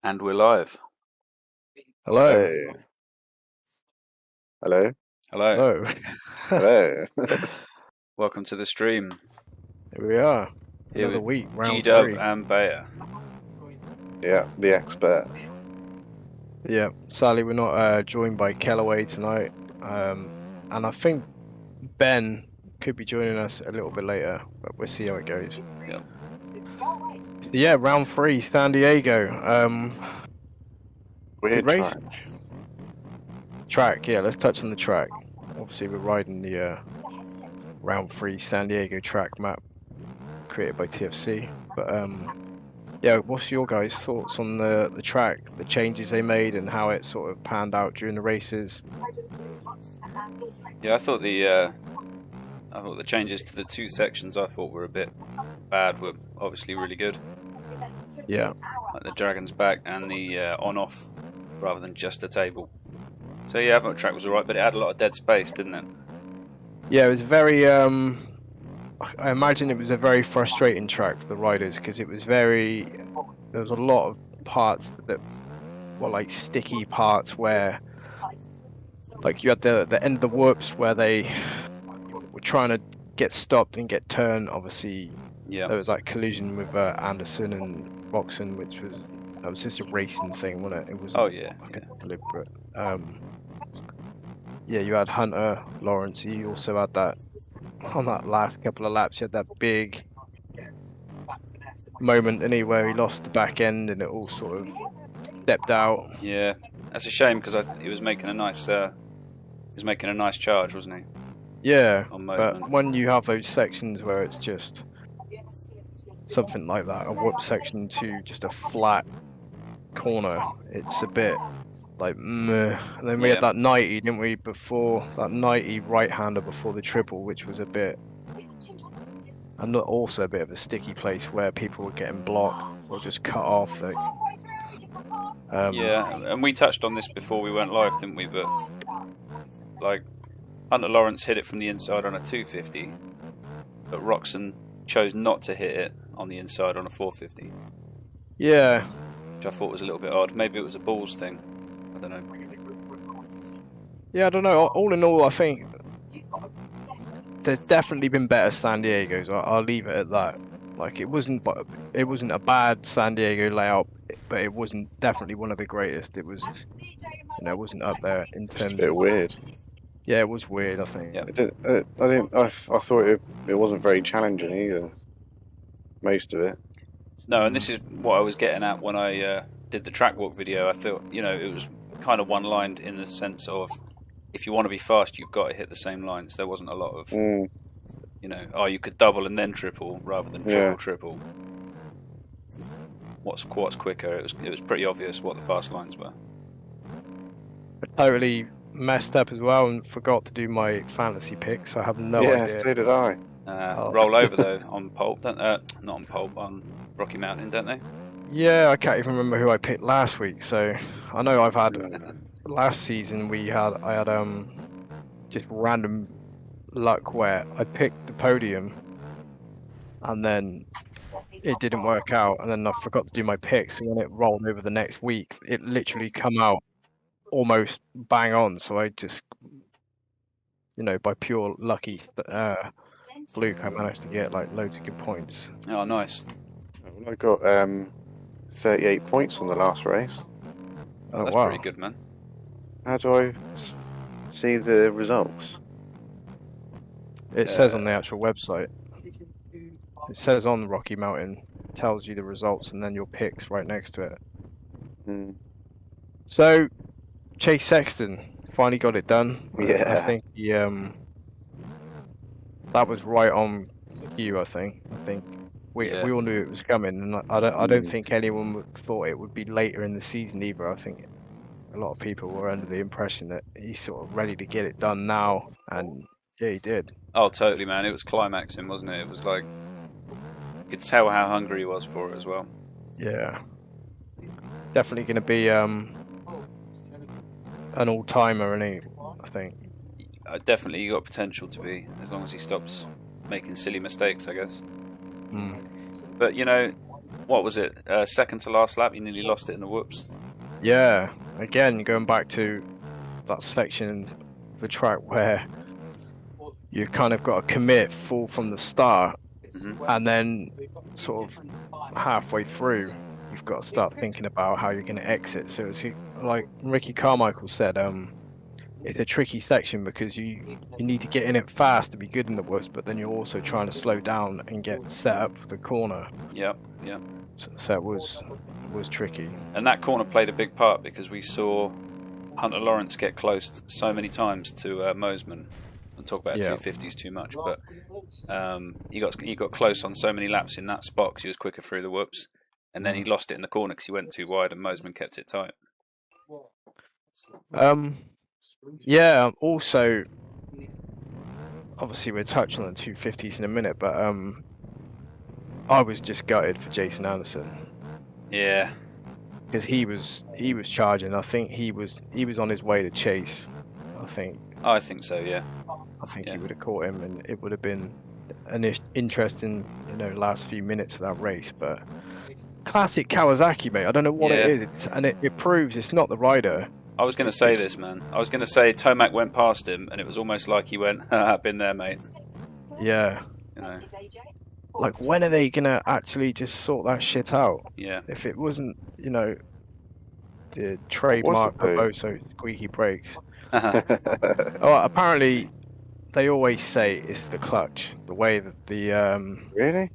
And we're live. Hello. Hey. Hello. Hello. Hello. Hello. Welcome to the stream. Here we are. Here Another with week, round G-Dub 3. and Bayer. Yeah, the expert. Yeah, sadly we're not joined by Kellaway tonight. And I think Ben could be joining us a little bit later, but we'll see how it goes. Yeah. So yeah, round 3, San Diego. Weird Good race. track. Yeah, let's touch on the track. Obviously we're riding the round 3 San Diego track map created by TFC. But yeah, what's your guys' thoughts on the track, the changes they made, and how it sort of panned out during the races? Yeah, I thought the changes to the two sections I thought were a bit bad were obviously really good. Yeah. Like the Dragon's Back and the on-off rather than just a table. So yeah, I thought the track was alright, but it had a lot of dead space, didn't it? Yeah, it was very. I imagine it was a very frustrating track for the riders because it was very. There was a lot of parts that were like sticky parts where, like, you had the end of the whoops where they were trying to get stopped and get turned. Obviously, Yeah. there was that collision with Anderson and Roxon, which was just a racing thing, wasn't it? It wasn't like a deliberate. Yeah, you had Hunter, Lawrence. You also had that on that last couple of laps. You had that big moment, where he lost the back end and it all sort of stepped out. Yeah, that's a shame because he was making a nice. Charge, wasn't he? Yeah, On but Mosman. when you have those sections where it's just something like that, a whoop section to just a flat corner, it's a bit like meh. And then we had that 90, didn't we, before that 90 right-hander before the triple, which was a bit, and also a bit of a sticky place where people were getting blocked or just cut off. Yeah, and we touched on this before we went live, didn't we? But like, Hunter Lawrence hit it from the inside on a 250, but Roxon chose not to hit it on the inside on a 450. Yeah. Which I thought was a little bit odd. Maybe it was a balls thing. I don't know. Yeah, I don't know. All in all, I think there's definitely been better San Diegos. I'll leave it at that. Like, it wasn't a bad San Diego layout, but it wasn't definitely one of the greatest. It was, it wasn't up there in terms. Just a bit weird. Yeah, it was weird. I think. Yeah. I thought it wasn't very challenging either. Most of it. No, and this is what I was getting at when I did the track walk video. I thought, it was kind of one-lined in the sense of, if you want to be fast, you've got to hit the same lines. There wasn't a lot of, you could double and then triple rather than triple. What's quicker? It was pretty obvious what the fast lines were. I totally messed up as well and forgot to do my fantasy picks. I have no idea. Yeah, so did I. Roll over though on Pulp, don't not on Pulp, on Rocky Mountain, don't they? Yeah, I can't even remember who I picked last week. So I know I've had last season I had just random luck where I picked the podium and then it didn't work out, and then I forgot to do my picks. So when it rolled over the next week, it literally come out almost bang on. So I just, by pure lucky fluke, I managed to get like loads of good points. Oh, nice. Well, I got 38 points on the last race. Oh, that's pretty good, man. How do I see the results? It says on the actual website. It says on Rocky Mountain, tells you the results and then your picks right next to it. So, Chase Sexton finally got it done. Yeah. I think he, that was right on cue. I think we all knew it was coming, and I don't think anyone thought it would be later in the season either. I think a lot of people were under the impression that he's sort of ready to get it done now, and yeah, he did. Oh, totally, man. It was climaxing, wasn't it? It was like, you could tell how hungry he was for it as well. Yeah. Definitely going to be an all-timer, isn't he? I think. Definitely, you got potential to be, as long as he stops making silly mistakes, I guess. But what was it? Second to last lap, you nearly lost it in the whoops. Yeah, again, going back to that section of the track where you kind of got to commit full from the start, and then sort of halfway through, you've got to start thinking about how you're going to exit. So it's like Ricky Carmichael said, it's a tricky section because you need to get in it fast to be good in the whoops, but then you're also trying to slow down and get set up for the corner. Yep. So it was tricky. And that corner played a big part because we saw Hunter Lawrence get close so many times to Mosman. And talk about 250s too much, but he got close on so many laps in that spot because he was quicker through the whoops, and then he lost it in the corner because he went too wide and Mosman kept it tight. Yeah. Also, obviously we'll touch on the 250s in a minute, but I was just gutted for Jason Anderson. Yeah. Because he was charging. I think he was on his way to chase. I think so. Yeah. I think he would have caught him, and it would have been an interesting, last few minutes of that race. But classic Kawasaki, mate. I don't know what it is, it proves it's not the rider. I was going to say this, man. I was going to say Tomac went past him, and it was almost like he went, "Been there, mate." Yeah. Like, when are they going to actually just sort that shit out? Yeah. If it wasn't, the trademark Piboso squeaky brakes. Oh, apparently they always say it's the clutch, the way that the Really?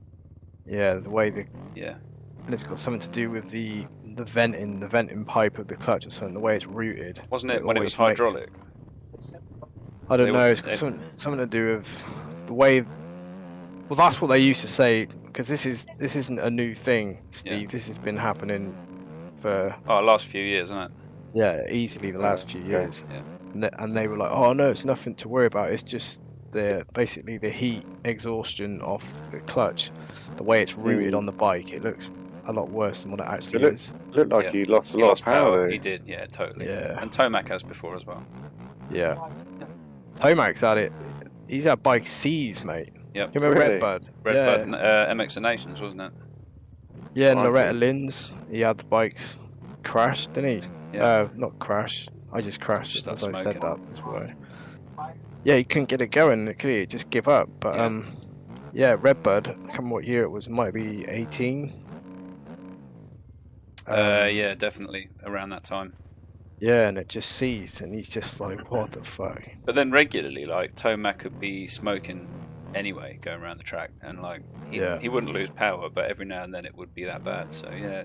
Yeah, the way the and it's got something to do with the venting pipe of the clutch or something, the way it's routed. Wasn't it when it was hydraulic? I don't know, it's got something to do with the way. Well, that's what they used to say, because this isn't a new thing, Steve. Yeah. This has been happening for last few years, isn't it? Yeah, easily the last few years. Yeah. And they were like, "Oh no, it's nothing to worry about. It's just basically the heat exhaustion off the clutch. The way it's routed on the bike, it looks a lot worse than what it actually is." Looked like he lost a lot of power. He did, yeah, totally. Yeah. And Tomac has before as well. Yeah. Tomac's had it. He's had bike C's, mate. Yep. You remember Redbud? Redbud, MX Nations, wasn't it? Yeah, and Loretta Lynn's. He had the bikes crashed, didn't he? Yeah. Not crash. I just crashed as I said that. That's why. Yeah, he couldn't get it going. Could he? Just give up. But Redbud. I can't remember what year it was. It might be 18. Yeah, definitely around that time. Yeah, and it just seized, and he's just like, what the fuck? But then regularly, like, Tomac could be smoking anyway, going around the track, and like he wouldn't lose power, but every now and then it would be that bad. So yeah,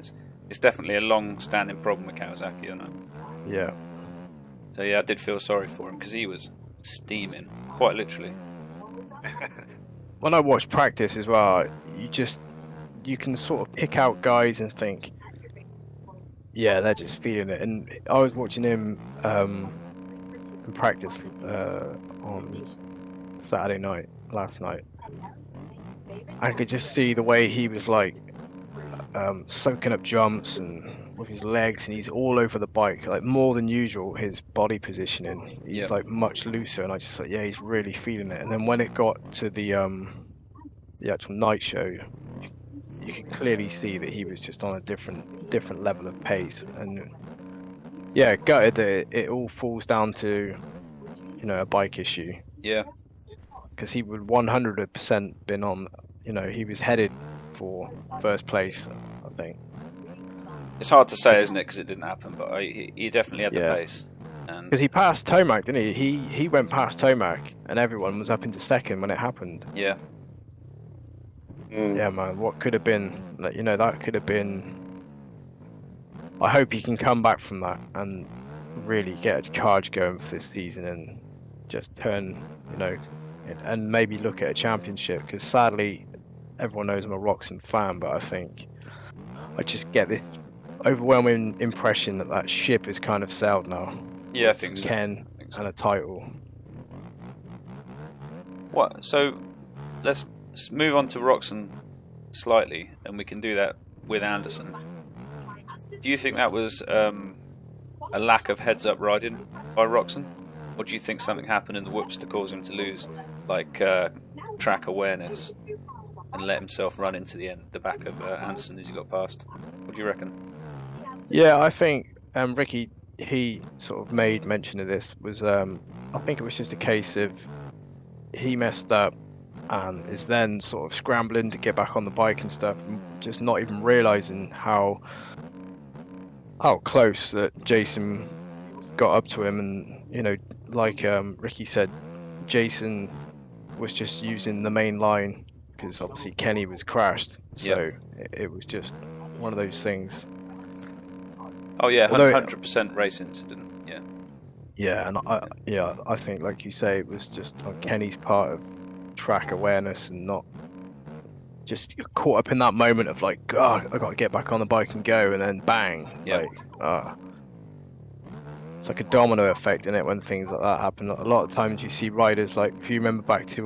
it's definitely a long-standing problem with Kawasaki, isn't it? Yeah. So yeah, I did feel sorry for him because he was steaming, quite literally. When I watch practice as well, you can sort of pick out guys and think, yeah, they're just feeling it. And I was watching him in practice on Saturday night, last night. I could just see the way he was like soaking up jumps and with his legs, and he's all over the bike, like more than usual. His body positioning, he's like much looser, and I just thought, yeah, he's really feeling it. And then when it got to the actual night show, you could clearly see that he was just on a different level of pace. And yeah, gutted that it all falls down to a bike issue. Yeah. Because he would 100% been on, he was headed for first place, I think. It's hard to say, isn't it, because it didn't happen, but he definitely had the pace. Because he passed Tomac, didn't he? He went past Tomac, and everyone was up into second when it happened. Yeah. Yeah, man, what could have been, that could have been... I hope he can come back from that and really get a charge going for this season and just turn, and maybe look at a championship, because sadly, everyone knows I'm a Roxon fan, but I think I just get this overwhelming impression that ship is kind of sailed now. Yeah, I think so. And a title. What? So let's move on to Roxon slightly, and we can do that with Anderson. Do you think that was a lack of heads-up riding by Roxon, or do you think something happened in the whoops to cause him to lose, like track awareness? and let himself run into the back of Anderson as he got past. What do you reckon? Yeah, I think Ricky, he sort of made mention of this, was I think it was just a case of he messed up and is then sort of scrambling to get back on the bike and stuff, and just not even realizing how close that Jason got up to him. And you know, like Ricky said, Jason was just using the main line because obviously Kenny was crashed, so it was just one of those things. Oh yeah, 100% race incident. Yeah, and I think, like you say, it was just on Kenny's part of track awareness and not just caught up in that moment of like, oh, I got to get back on the bike and go, and then bang, it's like a domino effect in it when things like that happen. A lot of times you see riders, like if you remember back to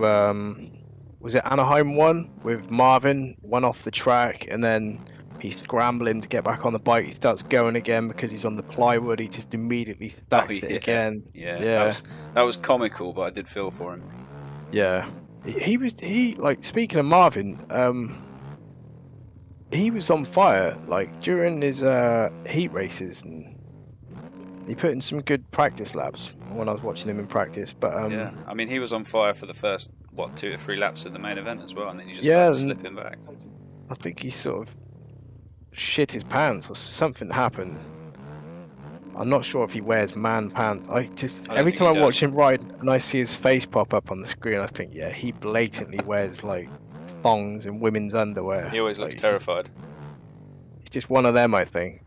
was it Anaheim 1 with Marvin, went off the track and then he's scrambling to get back on the bike. He starts going again because he's on the plywood. He just immediately stacks it again. Yeah. That was comical, but I did feel for him. Yeah, he like, speaking of Marvin, he was on fire like during his heat races, and he put in some good practice laps when I was watching him in practice. But yeah, I mean, he was on fire for the first 2 or 3 laps at the main event as well, and then he just started slipping back. I think he sort of shit his pants or something happened. I'm not sure if he wears man pants. Every time I watch him ride and I see his face pop up on the screen, I think, yeah, he blatantly wears like thongs and women's underwear. He always looks terrified. He's just one of them, I think.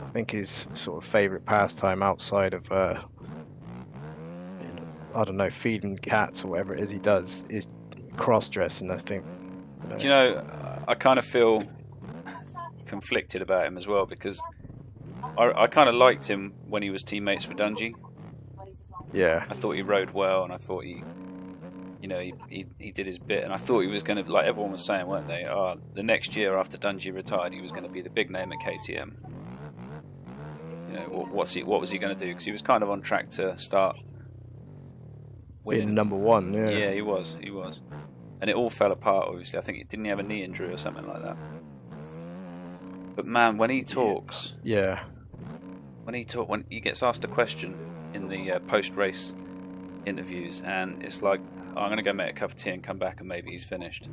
I think his sort of favourite pastime outside of I don't know, feeding cats or whatever it is he does is cross-dressing, I think. Do you know, I kind of feel conflicted about him as well, because I kind of liked him when he was teammates with Dungey. Yeah. I thought he rode well, and I thought he did his bit, and I thought he was going to, like everyone was saying, weren't they? The next year after Dungey retired, he was going to be the big name at KTM. You know, what was he going to do? Because he was kind of on track to start winning. Being number 1, yeah. Yeah, he was. And it all fell apart, obviously. I think didn't he have a knee injury or something like that? But man, when he talks, when he gets asked a question in the post-race interviews, and it's like, I'm going to go make a cup of tea and come back, and maybe he's finished.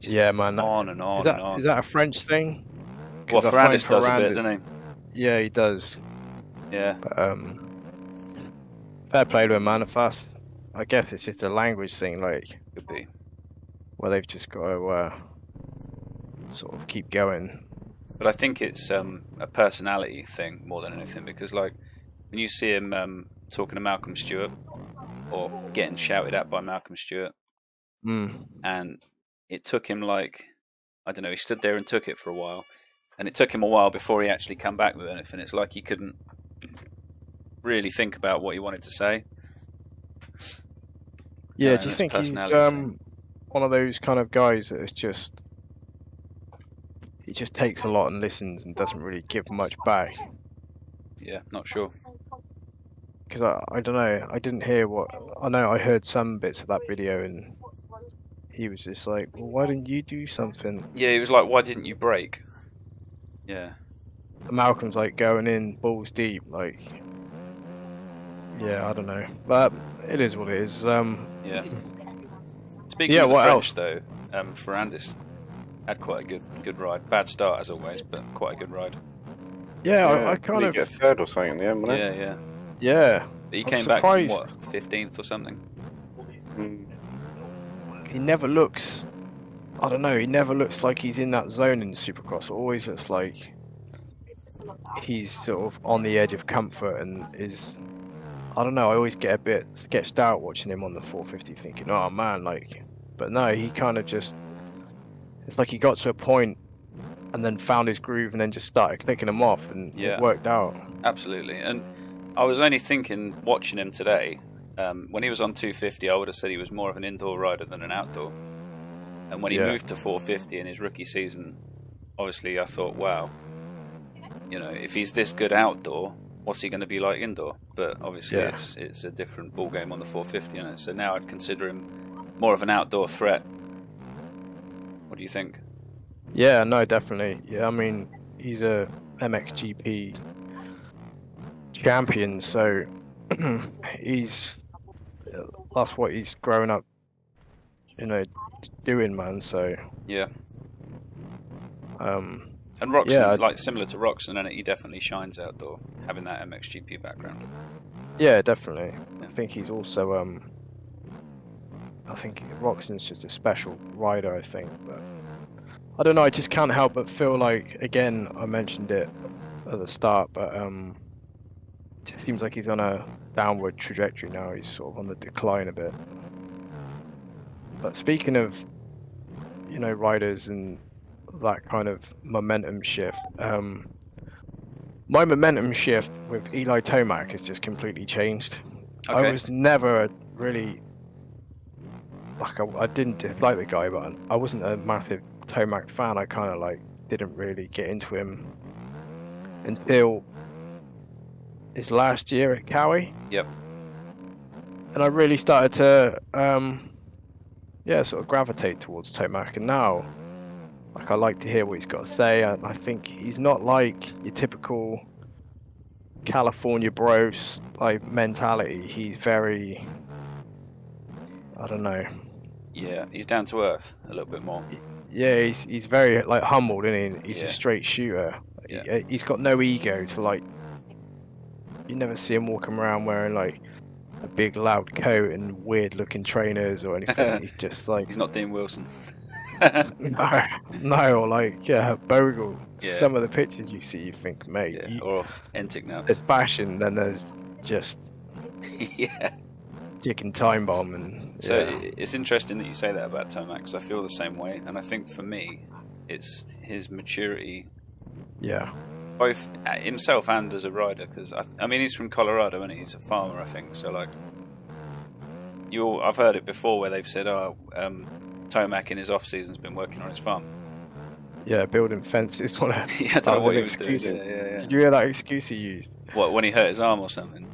Yeah, man. On and on and on. Is that a French thing? Well, Ferrandis does a bit, doesn't he? Yeah, he does. Yeah. But, fair play to him, man. I guess it's just a language thing, like. Could be. Where they've just got to sort of keep going. But I think it's a personality thing more than anything, because like when you see him talking to Malcolm Stewart or getting shouted at by Malcolm Stewart, and it took him like, I don't know, he stood there and took it for a while, and it took him a while before he actually come back with anything. It's like he couldn't really think about what he wanted to say. Yeah, do you think he's one of those kind of guys that is just, he just takes a lot and listens and doesn't really give much back? Yeah, not sure. Because I don't know, I didn't hear I heard some bits of that video, and he was just like, well, why didn't you do something? Yeah, he was like, why didn't you brake? Yeah. Malcolm's like going in balls deep, like, yeah, I don't know. But it is what it is. Yeah. Speaking of the French, though, Ferrandis had quite a good ride. Bad start as always, but quite a good ride. Yeah, I kind of get third or something in the end, wasn't it? Yeah. But he came back from what, 15th or something? He never looks, I don't know, he never looks like he's in that zone in Supercross. It always looks like he's sort of on the edge of comfort and is, I don't know, I always get a bit sketched out watching him on the 450 thinking, oh man, like, but no, he kind of just, it's like he got to a point and then found his groove and then just started clicking them off, and it worked out. Absolutely. And I was only thinking, watching him today, when he was on 250, I would have said he was more of an indoor rider than an outdoor. And when he moved to 450 in his rookie season, obviously I thought, wow, you know, if he's this good outdoor, what's he going to be like indoor? But obviously it's a different ball game on the 450, isn't it? So now I'd consider him more of an outdoor threat. What do you think? Yeah, no, definitely. Yeah, I mean, he's a MXGP champion, so that's what he's grown up, doing, man. So Yeah. um, And Roxon, yeah, like similar to Roxon, and he definitely shines outdoor, having that MXGP background. yeah, definitely. Yeah. I think he's also I think Roxon's just a special rider, I think, but I don't know, I just can't help but feel like, again, I mentioned it at the start, but it just seems like he's on a downward trajectory now. He's sort of on the decline a bit. But speaking of, riders and that kind of momentum shift, my momentum shift with Eli Tomac has just completely changed. Okay. I was never really, I didn't dislike the guy, but I wasn't a massive Tomac fan. I kind of didn't really get into him until his last year at Cowie. Yep. And I really started to sort of gravitate towards Tomac, and now I like to hear what he's got to say. I think he's not like your typical California bros mentality. He's very, I don't know. Yeah, he's down to earth a little bit more. Yeah, he's very humbled, isn't he? He's a straight shooter. Yeah. He's got no ego to you never see him walking around wearing a big loud coat and weird looking trainers or anything. He's just he's not Dean Wilson. no, or Bogle. Yeah. Some of the pictures you see, you think, mate, or Entic now. There's fashion, then there's just yeah. ticking time bomb, and so it's interesting that you say that about Tomac, because I feel the same way, and I think for me, it's his maturity. Yeah. Both himself and as a rider, because I mean he's from Colorado and he's a farmer, I think. So I've heard it before where they've said, Tomac in his off season's been working on his farm. Yeah, building fences. I don't know what he was doing. Yeah. Did you hear that excuse he used? What, when he hurt his arm or something?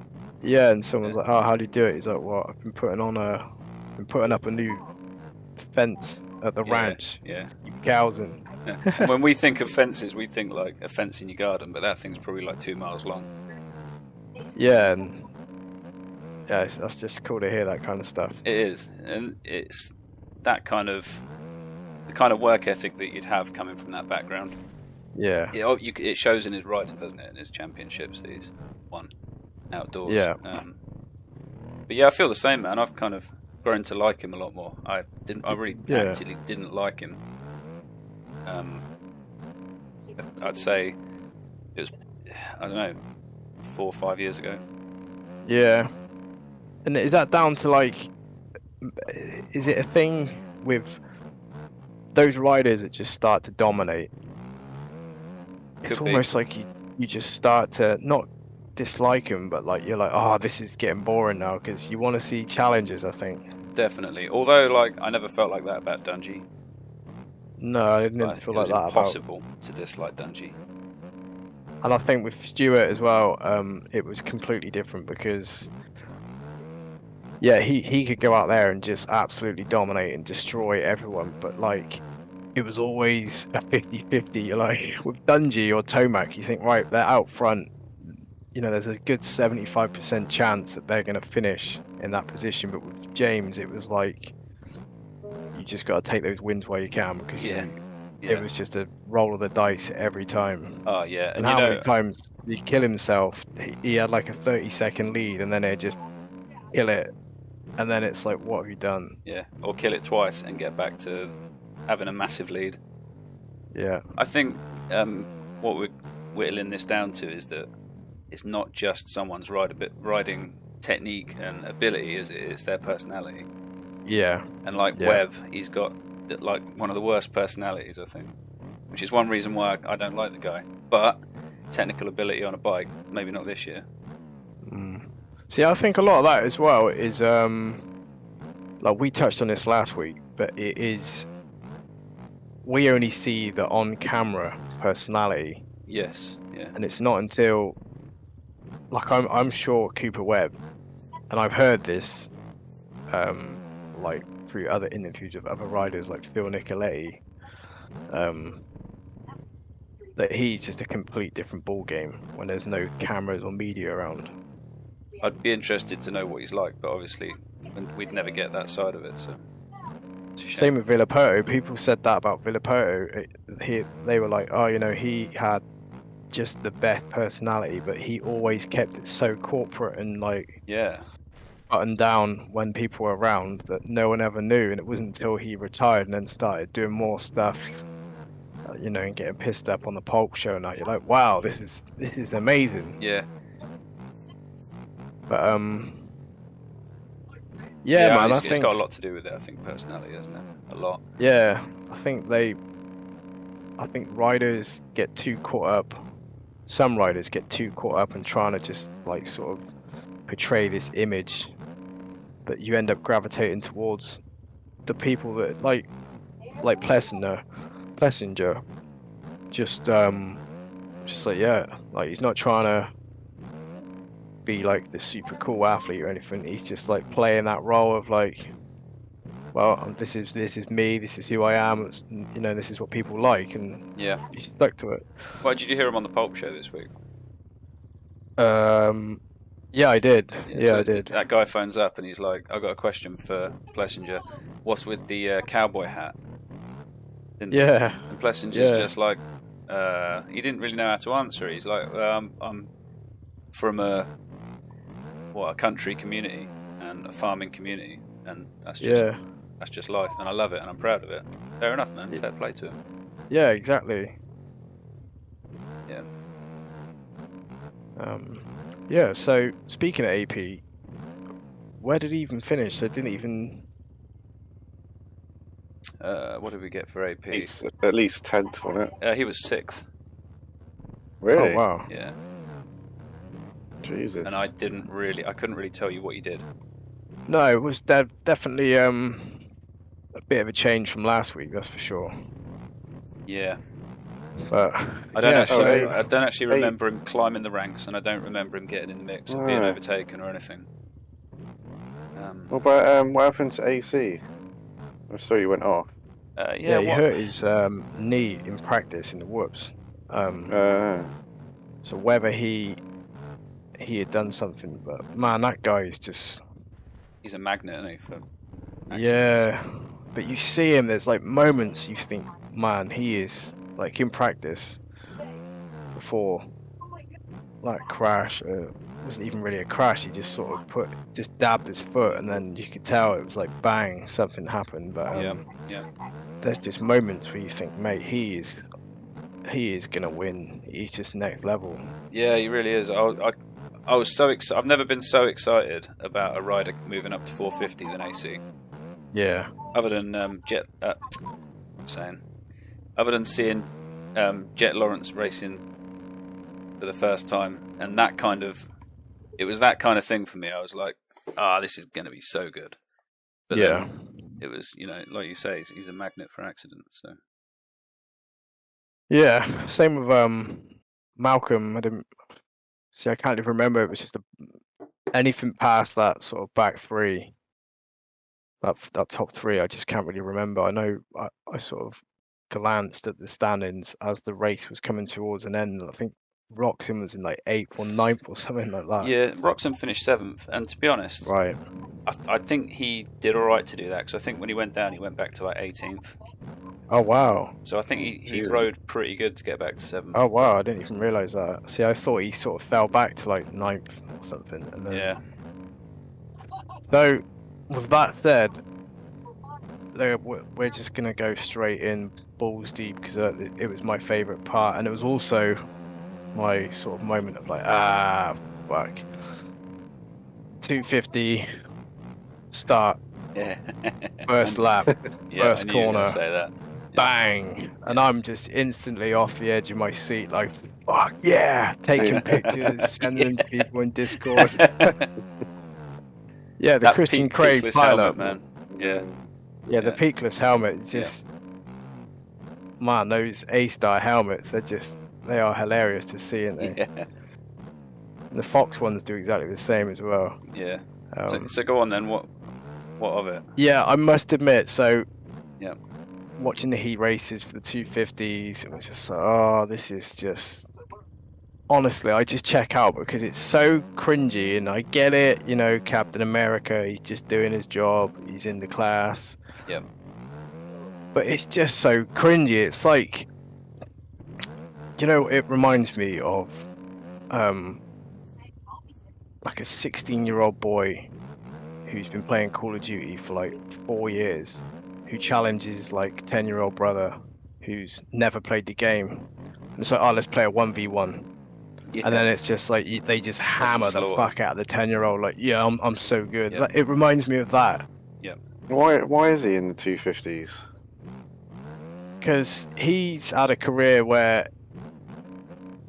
Yeah, and someone's like, "Oh, how do you do it?" He's like, "Well, I've been putting up a new fence at the ranch. Yeah. You cows in." Yeah. When we think of fences, we think like a fence in your garden, but that thing's probably 2 miles long. Yeah, and that's just cool to hear that kind of stuff. It is, and it's that kind of work ethic that you'd have coming from that background. Yeah. It shows in his riding, doesn't it? In his championships that he's won outdoors. Yeah. But yeah, I feel the same, man. I've kind of grown to like him a lot more. I really actually didn't like him. I'd say it was, I don't know, 4 or 5 years ago. Yeah. And is that down to is it a thing with those riders that just start to dominate? It's almost like you just start to not dislike them, but you're oh, this is getting boring now, because you want to see challenges, I think. Definitely. Although I never felt like that about Dungey. No, I didn't feel like that. It was impossible to dislike Dungey. And I think with Stewart as well, it was completely different, because he could go out there and just absolutely dominate and destroy everyone, but it was always a 50-50. With Dungey or Tomac, you think, right, they're out front, there's a good 75% chance that they're going to finish in that position. But with James, it was you just got to take those wins while you can, because it was just a roll of the dice every time. Oh yeah, and how many times did he kill himself? He had a 30-second lead, and then he'd just kill it, and then it's what have you done? Yeah, or kill it twice and get back to having a massive lead. Yeah, I think what we're whittling this down to is that it's not just someone's riding technique and ability, is it? It's their personality. Yeah. And Webb, he's got one of the worst personalities, I think, which is one reason why I don't like the guy. But technical ability on a bike, maybe not this year. See, I think a lot of that as well is we touched on this last week, but it is, we only see the on-camera personality. Yes. Yeah. And it's not until I'm sure Cooper Webb, and I've heard this through through other interviews with other riders like Phil Nicoletti, that he's just a complete different ball game when there's no cameras or media around. I'd be interested to know what he's like, but obviously we'd never get that side of it. So it's a shame. Same with Villopoto. People said that about Villopoto. They were like, oh, you know, he had just the best personality, but he always kept it so corporate and like buttoned down when people were around that no one ever knew. And it wasn't until he retired and then started doing more stuff, you know, and getting pissed up on the Pulp show. Now you're like, wow, this is amazing. Yeah. But yeah, man, I think it's got a lot to do with it. I think personality, isn't it? A lot. Yeah, I think riders get too caught up. Some riders get too caught up in trying to just like sort of portray this image, but you end up gravitating towards the people that like Plessinger, just like, yeah, like he's not trying to be like the super cool athlete or anything. He's just like playing that role of like, well, this is me, this is who I am, you know, this is what people like, and he's stuck to it. Why did you hear him on the Pulp show this week? Yeah, I did. I did. That guy phones up and he's like, I've got a question for Plessinger. What's with the cowboy hat? And Plessinger's just like, he didn't really know how to answer. He's like, I'm from a country community and a farming community, and that's just life, and I love it and I'm proud of it. Fair enough, man. Fair play to him. Yeah, exactly. Yeah. So speaking of AP, where did he even finish? So didn't even. What did we get for AP? At least 10th, wasn't it? He was 6th. Really? Oh wow. Yeah. Jesus. And I couldn't really tell you what he did. No, it was definitely a bit of a change from last week, that's for sure. Yeah. But I don't actually remember him climbing the ranks, and I don't remember him getting in the mix or being overtaken or anything. What about what happened to AC? I saw you went off. He hurt his knee in practice in the whoops. So whether he had done something, but man, that guy is just. He's a magnet, isn't he? For accidents. Yeah, but you see him. There's like moments you think, man, he is like in practice before that crash. It wasn't even really a crash. He just sort of dabbed his foot, and then you could tell it was like bang, something happened. But there's just moments where you think, mate, he is gonna win. He's just next level. Yeah, he really is. I was so excited. I've never been so excited about a rider moving up to 450 than AC. Yeah. Other than other than seeing Jet Lawrence racing for the first time, and it was that kind of thing for me. I was like, this is going to be so good. But then it was, you know, like you say, he's a magnet for accidents. So. Yeah, same with Malcolm. I can't even remember. It was just anything past that sort of back three, that top three. I just can't really remember. I know I sort of glanced at the standings as the race was coming towards an end. I think Roxon was in like 8th or 9th or something like that. Yeah, Roxon finished 7th, and to be honest, I think he did all right to do that, because I think when he went down, he went back to like 18th. Oh wow! So I think he rode pretty good to get back to 7th. Oh wow! I didn't even realise that. See, I thought he sort of fell back to like 9th or something. And then... Yeah. So, with that said, we're just gonna go straight in balls deep, because it was my favourite part, and it was also my sort of moment of like, fuck. 250 start. Yeah. First lap. First corner. Say that. Bang! And I'm just instantly off the edge of my seat, like, fuck yeah! Taking pictures, sending them to people in Discord. Yeah, the Christian Craig pilot, man. Yeah. Yeah, the peakless helmet is just, man, those A-Star helmets, they are hilarious to see, aren't they? Yeah. And the Fox ones do exactly the same as well. Yeah. So go on then. What of it? Yeah, I must admit. So, Yeah. watching the heat races for the 250s, it was just like, oh, this is just. Honestly, I just check out because it's so cringy, and I get it. You know, Captain America, he's just doing his job. He's in the class. Yeah. But it's just so cringy. It's like, you know, it reminds me of, like a 16-year-old boy who's been playing Call of Duty for like 4 years, who challenges like 10-year-old brother who's never played the game. And it's like, oh, let's play a 1v1. Yeah. And then it's just like they just hammer the fuck out of the 10-year-old. Like, yeah, I'm so good. Yeah. Like, it reminds me of that. Yeah. Why is he in the 250s? Because he's had a career where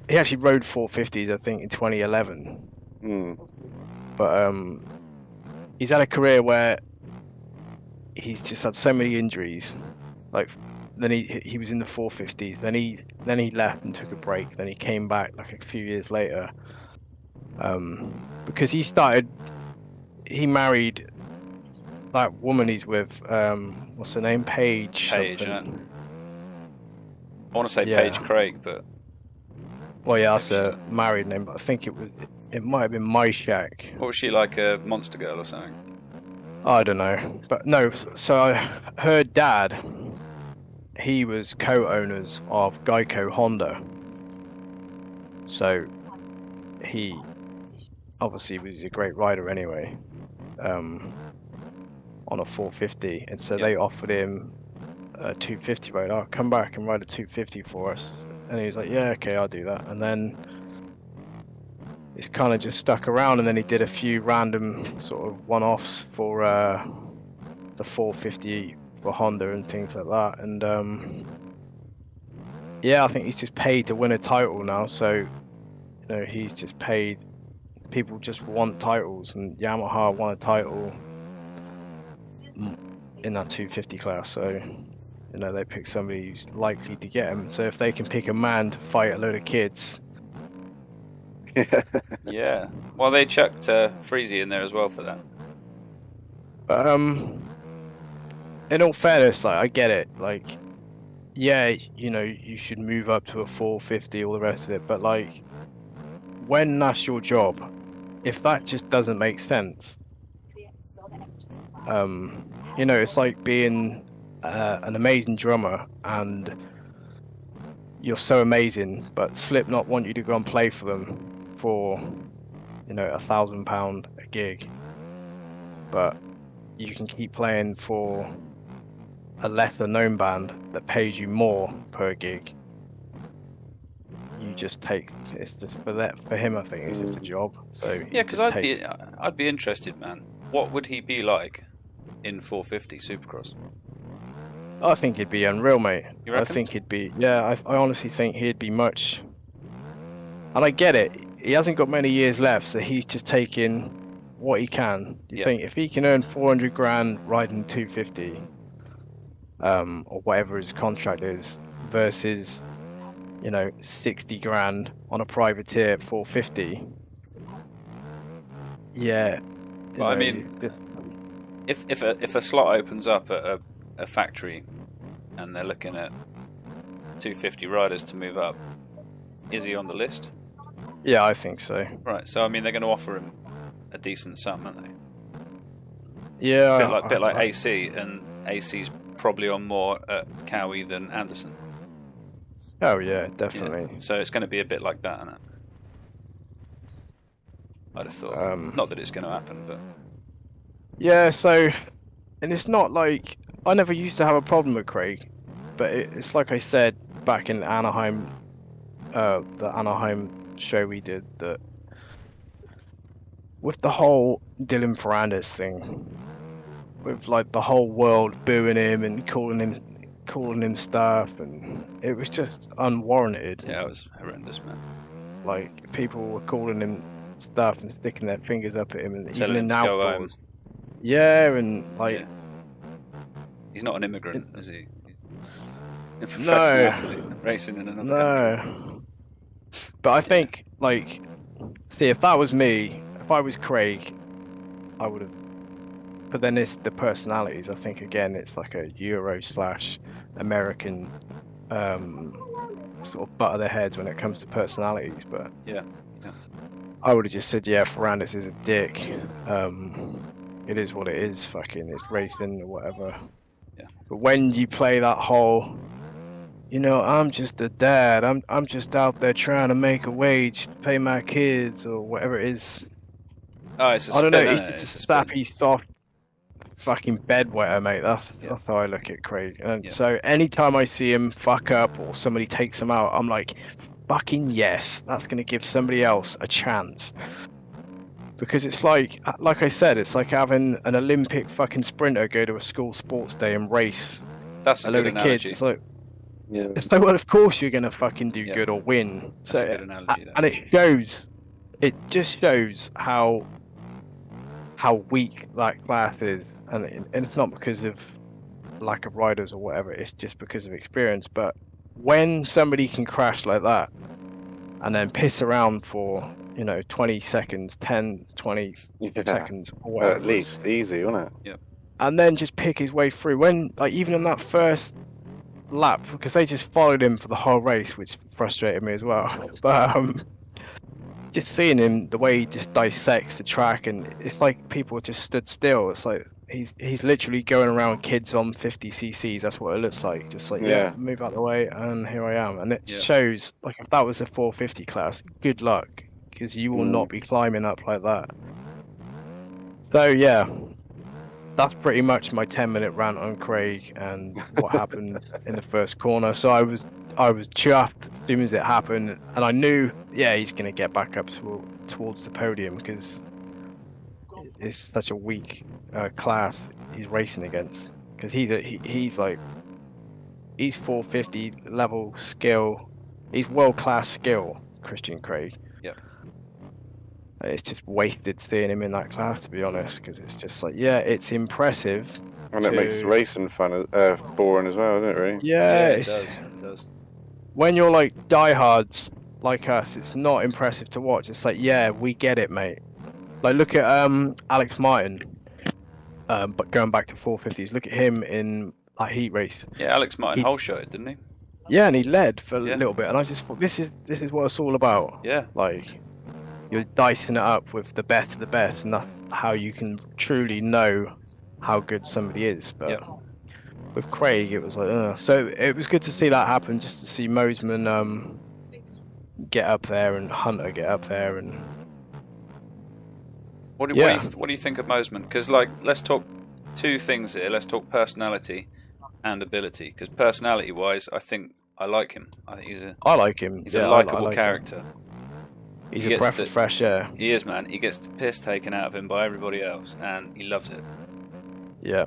he actually rode 450s, I think, in 2011. But he's had a career where he's just had so many injuries. Like, then he was in the 450s. Then he left and took a break. Then he came back like a few years later. Because he married that woman he's with. What's her name? Paige. Paige. Something. I want to say Paige Craig, but well, yeah, that's a married name. But I think it might have been My Shack. what was she, like a monster girl or something? I don't know, but no. So her dad, he was co-owners of Geico Honda. So he obviously was a great rider anyway, on a 450, and so they offered him a 250 ride. Oh, come back and ride a 250 for us. And he was like, yeah, okay, I'll do that. And then it's kind of just stuck around, and then he did a few random sort of one-offs for the 450 for Honda and things like that. And yeah, I think he's just paid to win a title now. So, you know, he's just paid. People just want titles, and Yamaha won a title in that 250 class. So, you know, they pick somebody who's likely to get him. So if they can pick a man to fight a load of kids. Yeah. Well, they chucked Freezy in there as well for that. But in all fairness, like, I get it. Like, yeah, you know, you should move up to a 450, all the rest of it. But like, when that's your job, if that just doesn't make sense, you know, it's like being an amazing drummer and you're so amazing, but Slipknot want you to go and play for them for, you know, £1,000 a gig, but you can keep playing for a lesser known band that pays you more per gig. You just take, it's just for him, I think it's just a job. So yeah, because I'd be interested, man. What would he be like in 450 Supercross? I think he'd be unreal, mate. You reckon? I think he'd be, yeah, I honestly think he'd be much. And I get it, he hasn't got many years left, so he's just taking what he can. You think if he can earn 400 grand riding 250, or whatever his contract is, versus, you know, 60 grand on a privateer at 450. Yeah. Well, I mean, if a slot opens up at a factory and they're looking at 250 riders to move up, is he on the list? Yeah, I think so. Right, so I mean, they're going to offer him a decent sum, aren't they? Yeah. Bit like AC, and AC's probably on more at Cowie than Anderson. Oh yeah, definitely. Yeah. So it's going to be a bit like that, isn't it? I'd have thought. Not that it's going to happen, but yeah. So, and it's not like I never used to have a problem with Craig, but it's like I said back in Anaheim, the Anaheim show we did, that with the whole Dylan Ferrandis thing, with like the whole world booing him and calling him stuff, and it was just unwarranted. Yeah, it was horrendous, man. Like, people were calling him stuff and sticking their fingers up at him, and telling even him in to go home. outdoors. Yeah, and like, he's not an immigrant, is he? No, racing in another country. no. But I think, like, see, if that was me, if I was Craig, I would have but then it's the personalities. I think again, it's like a Euro/American sort of butt of their heads when it comes to personalities. But yeah. I would have just said, yeah, Ferrandis is a dick. It is what it is. Fucking, it's racing or whatever. Yeah. But when you play that whole, you know, I'm just a dad. I'm just out there trying to make a wage, to pay my kids or whatever it is. Oh, it's a I don't know. spin, It's isn't it? just It's a a spin. sappy, soft, fucking bedwetter, mate. That's how I look at Craig. And so anytime I see him fuck up or somebody takes him out, I'm like, fucking yes, that's gonna give somebody else a chance. Because it's like I said, it's like having an Olympic fucking sprinter go to a school sports day and race That's a a load good of analogy. kids. It's like, Yeah. it's like, well, of course you're gonna fucking do Yeah. good or win. That's So a good analogy. and it shows. It just shows how weak that class is, and it's not because of lack of riders or whatever. It's just because of experience. But when somebody can crash like that and then piss around for 20 seconds, 10, 20 seconds or whatever, At least easy, wasn't it? and then just pick his way through, when like even in that first lap, because they just followed him for the whole race, which frustrated me as well. But just seeing him, the way he just dissects the track, and it's like people just stood still. It's like he's literally going around kids on 50 cc's. That's what it looks like. Just like, yeah, move out the way, and here I am. And it shows, like, if that was a 450 class, good luck, because you will not be climbing up like that. So yeah, that's pretty much my 10-minute rant on Craig and what happened in the first corner. So I was chuffed as soon as it happened, and I knew, he's going to get back up towards the podium, because it's such a weak class he's racing against. Because he's 450 level skill, he's world class skill, Christian Craig. Yeah. It's just wasted seeing him in that class, to be honest, because it's just like, it's impressive. And it makes racing fun, boring as well, doesn't it, really? Yeah, it does. When you're like diehards like us, it's not impressive to watch. It's like, we get it, mate. Like, look at Alex Martin, but going back to 450s, look at him in that heat race. Yeah, Alex Martin whole shot it, didn't he? Yeah, and he led for a little bit, and I just thought, this is what it's all about. Yeah. Like, you're dicing it up with the best of the best, and that's how you can truly know how good somebody is. But with Craig, it was like, so it was good to see that happen, just to see Mosman get up there and Hunter get up there. And what do you think of Mosman? Because, like, let's talk two things here. Let's talk personality and ability. Because personality-wise, I think I like him. I think I like him. He's a likable character. He's a breath of fresh air. He is, man. He gets the piss taken out of him by everybody else, and he loves it. Yeah.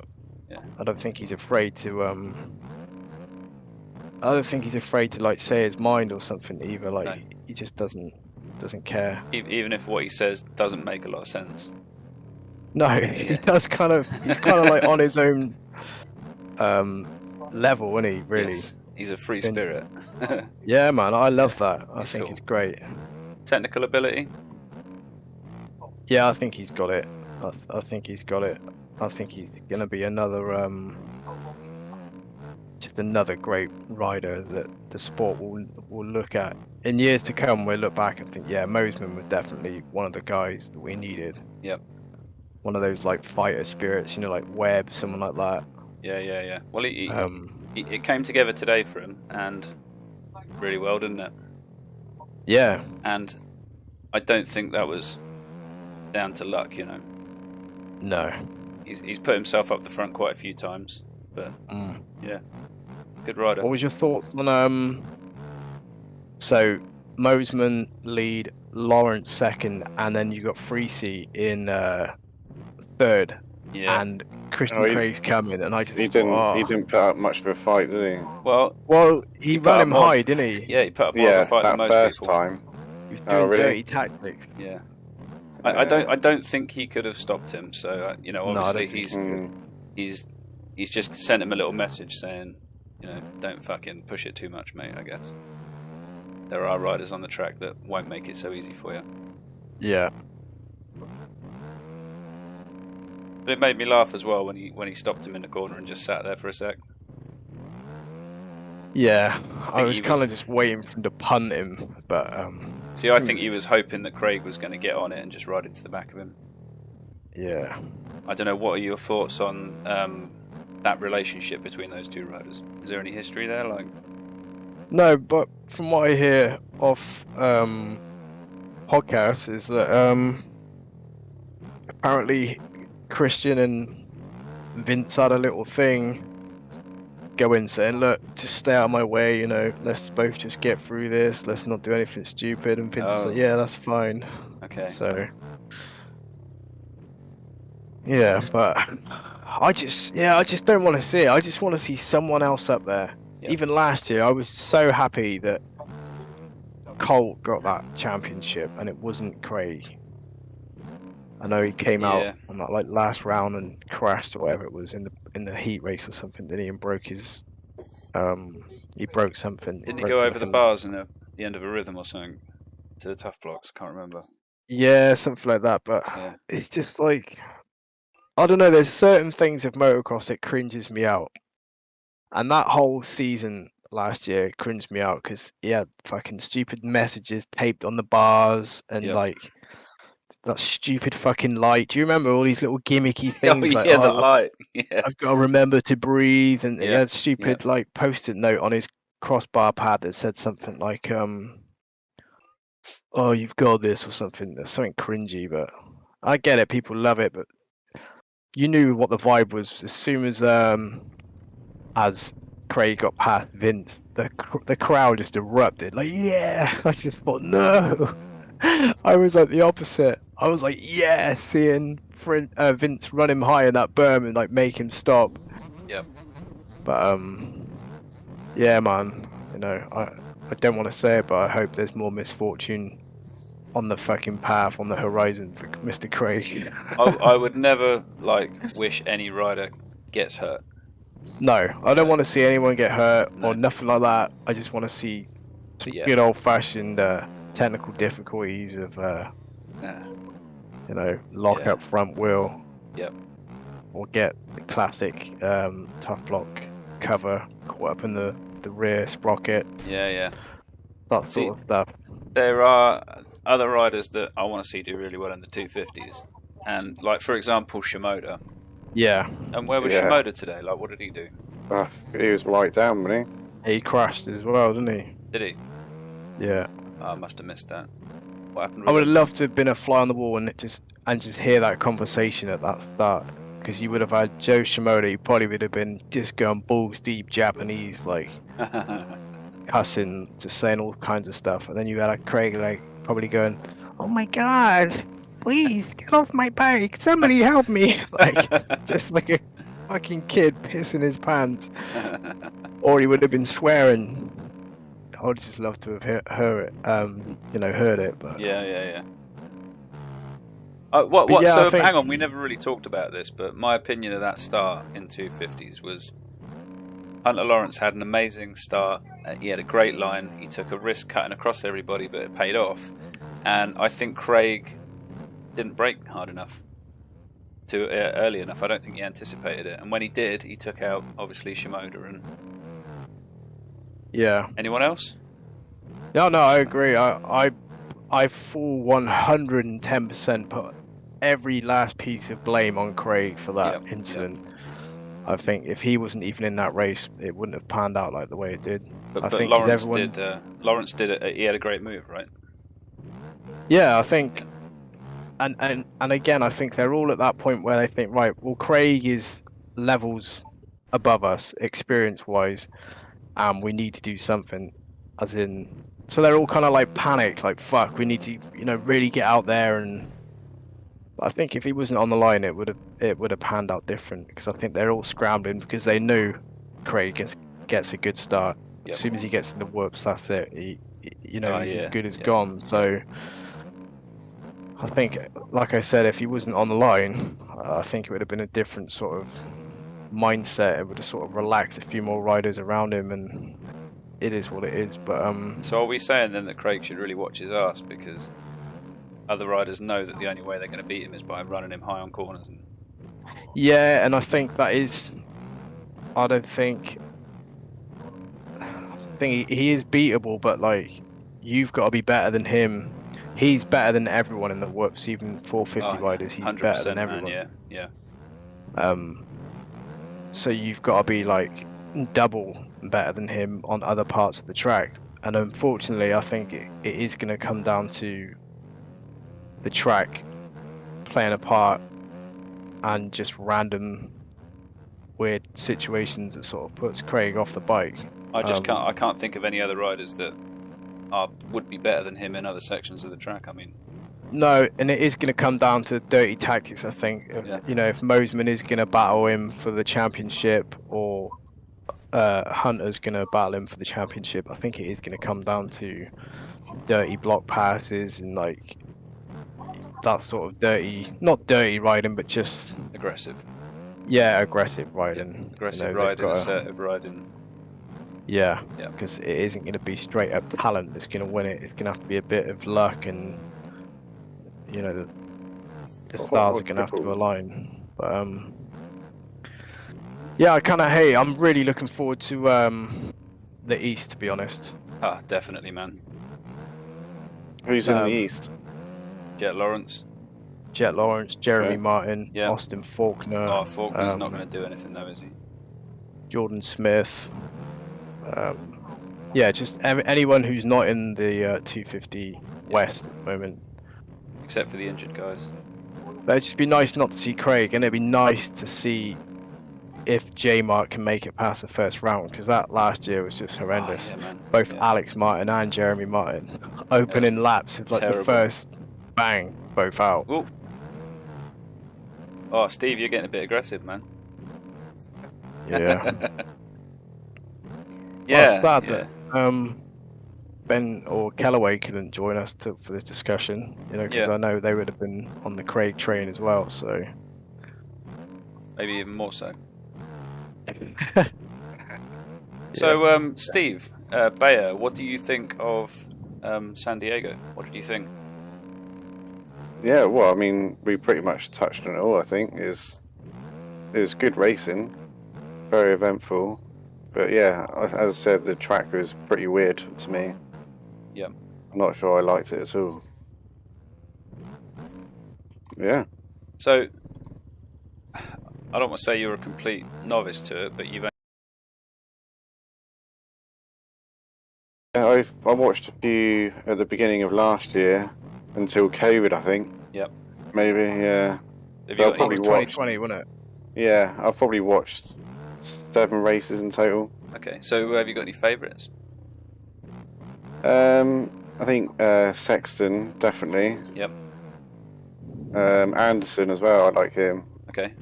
I don't think he's afraid to like say his mind or something either. Like, he just doesn't care. Even if what he says doesn't make a lot of sense. No, he does he's kind of like on his own level, isn't he, really? Yes. He's a free spirit. Yeah, man, I love that. I think it's great. Technical ability? Yeah, I think he's got it. I think he's got it. I think he's going to be another just another great rider that the sport will look at in years to come. We'll look back and think, Mosman was definitely one of the guys that we needed. Yep. One of those like fighter spirits, like Webb, someone like that. Yeah. Well, it came together today for him, and really well, didn't it? Yeah. And I don't think that was down to luck, No. He's put himself up the front quite a few times, but good rider. What was your thoughts on so Mosman lead, Lawrence second, and then you got Freesey in third, and Christian Craig's coming, and I just he didn't put up much of a fight, did he? Well, he ran him high, didn't he? Yeah, he put up more of a fight than most first people. time. He was doing dirty tactics. Yeah. I don't think he could have stopped him. So obviously he's just sent him a little message saying, don't fucking push it too much, mate. I guess there are riders on the track that won't make it so easy for you. Yeah. But it made me laugh as well when he stopped him in the corner and just sat there for a sec. Yeah, I was he kind of was- just waiting for him to punt him, but See, I think he was hoping that Craig was going to get on it and just ride into the back of him. yeah. I don't know, what are your thoughts on that relationship between those two riders? Is there any history there? Like, No, but from what I hear off podcasts is that apparently Christian and Vince had a little thing going saying, look, just stay out of my way, you know, let's both just get through this, let's not do anything stupid. And Vince is like, yeah, that's fine. okay. So yeah, but I just don't want to see it. I just want to see someone else up there. Yep. Even last year, I was so happy that Colt got that championship and it wasn't Craig. I know he came out on that like last round and crashed or whatever it was in the heat race or something, didn't he? And broke his he broke something. Didn't he go over the bars in the end of a rhythm or something to the tough blocks? I can't remember. Yeah, something like that. But it's just like, I don't know. There's certain things of motocross that cringes me out, and that whole season last year cringed me out because he had fucking stupid messages taped on the bars and like that stupid fucking light. Do you remember all these little gimmicky things? Oh, yeah, the light. Yeah. I've got to remember to breathe, and he had stupid like post-it note on his crossbar pad that said something like "Oh, you've got this" or something. That's something cringy, but I get it. People love it, but you knew what the vibe was as soon as Craig got past Vince. The crowd just erupted. Like, yeah, I just thought no. I was like the opposite. I was like, yeah, seeing Vince run him high in that berm and like make him stop. Yep. But yeah, man. You know, I don't want to say it, but I hope there's more misfortune on the fucking path on the horizon for Mr. Craig. I would never like wish any rider gets hurt. No, I don't want to see anyone get hurt or nothing like that. I just want to see some good old-fashioned technical difficulties of, you know, lock up front wheel. Yep. Or get the classic tough block cover caught up in the rear sprocket. Yeah. That sort of stuff. There are other riders that I want to see do really well in the 250s, and like for example Shimoda. Yeah. And where was Shimoda today? Like, what did he do? He was right down, wasn't he? He crashed as well, didn't he? Did he? Yeah. Oh, I must have missed that. What happened? I would have loved to have been a fly on the wall and just hear that conversation at that start, because you would have had Joe Shimoda. He probably would have been just going balls deep Japanese, like cussing, just saying all kinds of stuff, and then you had like Craig like probably going, "Oh my god, please get off my bike! Somebody help me!" Like just like a fucking kid pissing his pants. Or he would have been swearing. I would just love to have heard it. But yeah. Hang on, we never really talked about this, but my opinion of that start in 250s was Hunter Lawrence had an amazing start. He had a great line. He took a risk cutting across everybody, but it paid off. And I think Craig didn't brake hard enough, early enough. I don't think he anticipated it. And when he did, he took out obviously Shimoda and. Yeah. Anyone else? No, I agree. I full 110% put every last piece of blame on Craig for that incident. Yep. I think if he wasn't even in that race, it wouldn't have panned out like the way it did. But Lawrence did. Lawrence did it. He had a great move, right? Yeah, I think. And again, I think they're all at that point where they think, right, well, Craig is levels above us, experience-wise, and we need to do something. As in, so they're all kind of like panicked, like fuck, we need to, really get out there. And I think if he wasn't on the line, it would have panned out different, because I think they're all scrambling because they knew Craig gets a good start. Yep. As soon as he gets in the whoops, that's it. He's as good as gone. So I think, like I said, if he wasn't on the line, I think it would have been a different sort of mindset. It would have sort of relaxed a few more riders around him, and it is what it is. But so are we saying then that Craig should really watch his ass, because other riders know that the only way they're going to beat him is by running him high on corners? Yeah, and I think that is. I don't think. I think he is beatable, but like, you've got to be better than him. He's better than everyone in the whoops, even 450 Oh, riders. He's better 100%, than man. everyone. Yeah. So you've got to be like double better than him on other parts of the track. And unfortunately, I think it is going to come down to the track playing a part and just random weird situations that sort of puts Craig off the bike. I can't think of any other riders that would be better than him in other sections of the track. I mean, no, and it is going to come down to dirty tactics. I think you know, if Mosman is going to battle him for the championship, or Hunter's going to battle him for the championship, I think it is going to come down to dirty block passes and like that sort of not dirty riding, but just aggressive. Yeah, aggressive riding. Yeah. Aggressive riding, assertive riding. Yeah, because it isn't going to be straight up talent that's going to win it. It's going to have to be a bit of luck, and you know the stars are going to have to align. But yeah, I'm really looking forward to the East, to be honest. Ah, definitely, man. Who's in the East? Jet Lawrence, Jeremy Martin, Austin Faulkner. Oh, Faulkner's not going to do anything though, is he? Jordan Smith. Yeah, just anyone who's not in the 250 West at the moment. Except for the injured guys. But it'd just be nice not to see Craig, and it'd be nice to see if J-Mark can make it past the first round, because that last year was just horrendous. Oh, yeah, both Alex Martin and Jeremy Martin opening laps with like the first bang, both out. Ooh. Oh, Steve, you're getting a bit aggressive, man. Yeah. Yeah. Well, it's sad that Ben or Callaway couldn't join us for this discussion, you know, because I know they would have been on the Craig train as well, so. Maybe even more so. So, Steve, Bayer, what do you think of San Diego? What did you think? Yeah, well, I mean, we pretty much touched on it all. I think it was good racing, very eventful, but yeah, as I said, the track was pretty weird to me. Yeah, I'm not sure I liked it at all. Yeah. So, I don't want to say you're a complete novice to it, but you've. Yeah, I watched a few at the beginning of last year until COVID, I think. Yep. Maybe, yeah. Have you got probably 2020, wasn't it? Yeah, I've probably watched 7 races in total. Okay, so have you got any favourites? I think Sexton, definitely. Yep. Anderson as well, I like him. Okay.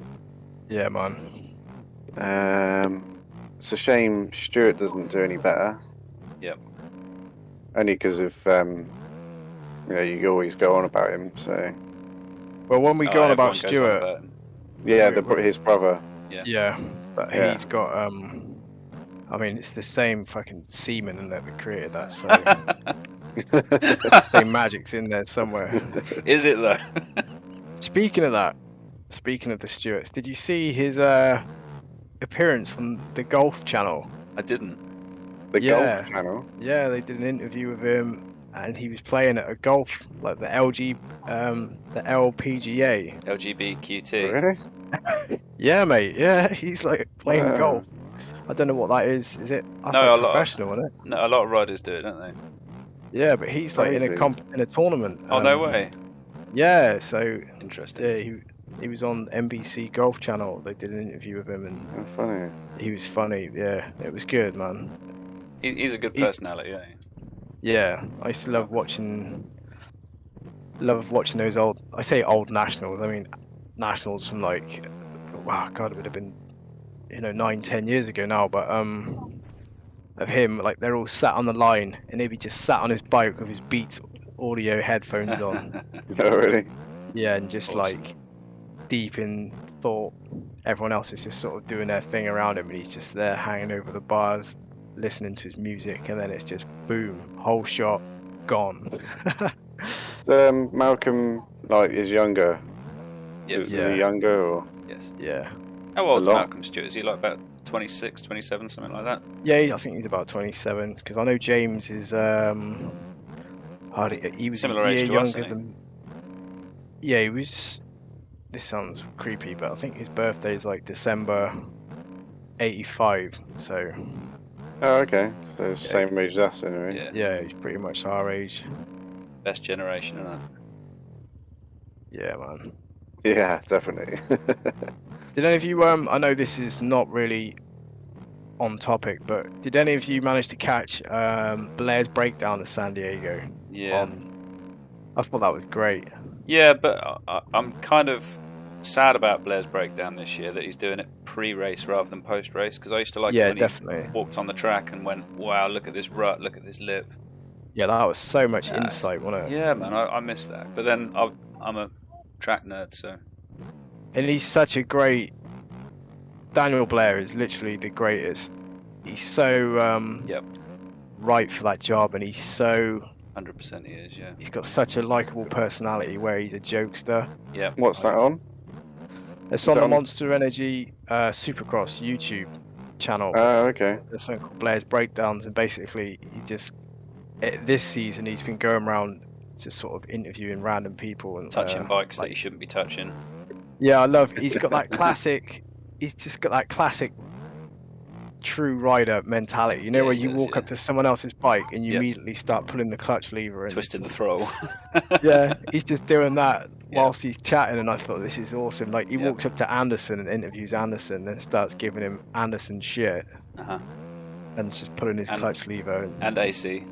Yeah, man. It's a shame Stewart doesn't do any better. Yep. Only because of, you know, you always go on about him, so... Well, when we go on about Stewart... Yeah, his brother. Yeah, but he's got, I mean, it's the same fucking semen that we created that, so... same magic's in there somewhere. Is it, though? Speaking of the Stewarts, did you see his appearance on the Golf Channel? I didn't. The Golf Channel? Yeah, they did an interview with him, and he was playing at a golf, like the LPGA. LGBTQT. Really? Yeah, mate. Yeah, he's like playing golf. I don't know what that is. Is it? That's like professional, isn't it? No, a lot of riders do it, don't they? Yeah, but he's like in a tournament. Oh, no way. Yeah, so interesting. Yeah, he was on NBC Golf Channel. They did an interview with him, and funny. He was funny. Yeah, it was good, man. He's a good personality, yeah. Yeah, I used to love watching those old. I say old nationals. I mean nationals from like, wow, God, it would have been, 9-10 years ago now. But of him, like they're all sat on the line, and he'd be just sat on his bike with his Beats audio headphones on. Oh, really? Yeah, and just like deep in thought. Everyone else is just sort of doing their thing around him, and he's just there hanging over the bars, listening to his music, and then it's just boom, whole shot, gone. Malcolm, like, is younger. Yes. Is he younger, or? Yes. Nice. Yeah. How old's lot. Malcolm Stewart? Is he like about 26, 27, something like that? Yeah, I think he's about 27. Because I know James is he was Similar a age year to us, younger isn't he? than. Yeah, he was. This sounds creepy, but I think his birthday is like December 85. So Oh, okay. So same age as us, anyway. Yeah. yeah, he's pretty much our age. Best generation, isn't it? Yeah, man. Yeah, definitely. Did any of you I know this is not really on topic, but did any of you manage to catch Blair's breakdown of San Diego? Yeah. I thought that was great. Yeah, but I'm kind of sad about Blair's breakdown this year, that he's doing it pre-race rather than post-race, because I used to like it when definitely. he walked on the track and went, wow, look at this rut, look at this lip. Yeah, that was so much insight, wasn't it? Yeah, man, I miss that. But then I'm a track nerd, so... And he's such a great... Daniel Blair is literally the greatest. He's so right for that job, and he's so... 100% he is, yeah. He's got such a likable personality where he's a jokester. Yeah. What's that on? It's on the Monster Energy Supercross YouTube channel. Oh, okay. There's something called Blair's Breakdowns, and basically he just... This season he's been going around just sort of interviewing random people and touching bikes that you shouldn't be touching. Yeah, I love. He's got that classic. He's just got that classic true rider mentality. You know, where you walk up to someone else's bike and you immediately start pulling the clutch lever and twisting the throttle. Yeah, he's just doing that whilst he's chatting, and I thought this is awesome. Like he walks up to Anderson and interviews Anderson and starts giving him Anderson shit, and just pulling his clutch lever and AC.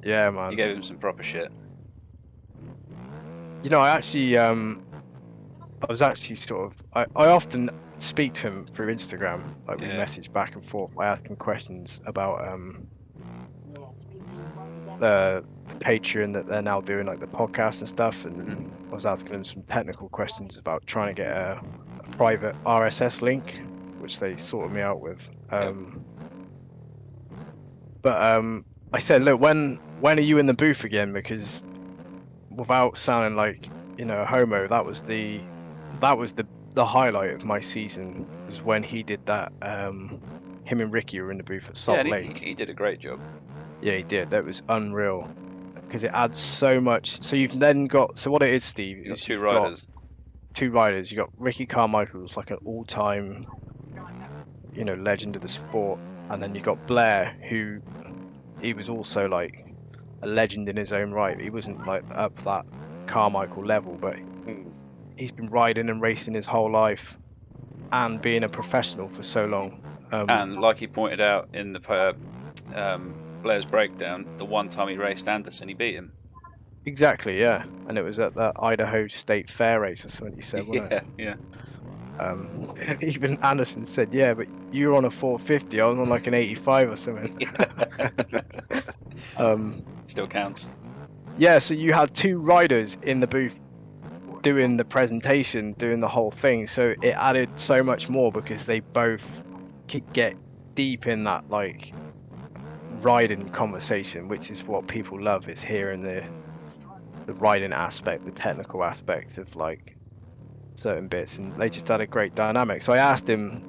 Yeah, man. You gave him some proper shit. You know, I actually, I was actually sort of, I often speak to him through Instagram. Like we message back and forth. I ask him questions about the Patreon that they're now doing, like the podcast and stuff. And I was asking him some technical questions about trying to get a private RSS link, which they sorted me out with. But I said, look, when are you in the booth again? Because without sounding like, you know, a homo, that was the highlight of my season, was when he did that. Him and Ricky were in the booth at Salt Lake. He did a great job. Yeah, he did. That was unreal, because it adds so much. So you've then got, so what it is, Steve, is two riders. Two riders. You got Ricky Carmichael's like an all-time, you know, legend of the sport, and then you got Blair, who he was also like a legend in his own right. He wasn't like up that Carmichael level, but he's been riding and racing his whole life and being a professional for so long. And like he pointed out in the Blair's breakdown, the one time he raced Anderson, he beat him. Exactly, yeah. And it was at the Idaho State Fair race or something you said, wasn't it? Yeah. Even Anderson said, yeah, but you were on a 450, I was on like an 85 or something. Still counts. Yeah, so you had two riders in the booth doing the presentation, doing the whole thing, so it added so much more, because they both could get deep in that like riding conversation, which is what people love, is hearing the riding aspect, the technical aspect of like certain bits, and they just had a great dynamic. So I asked him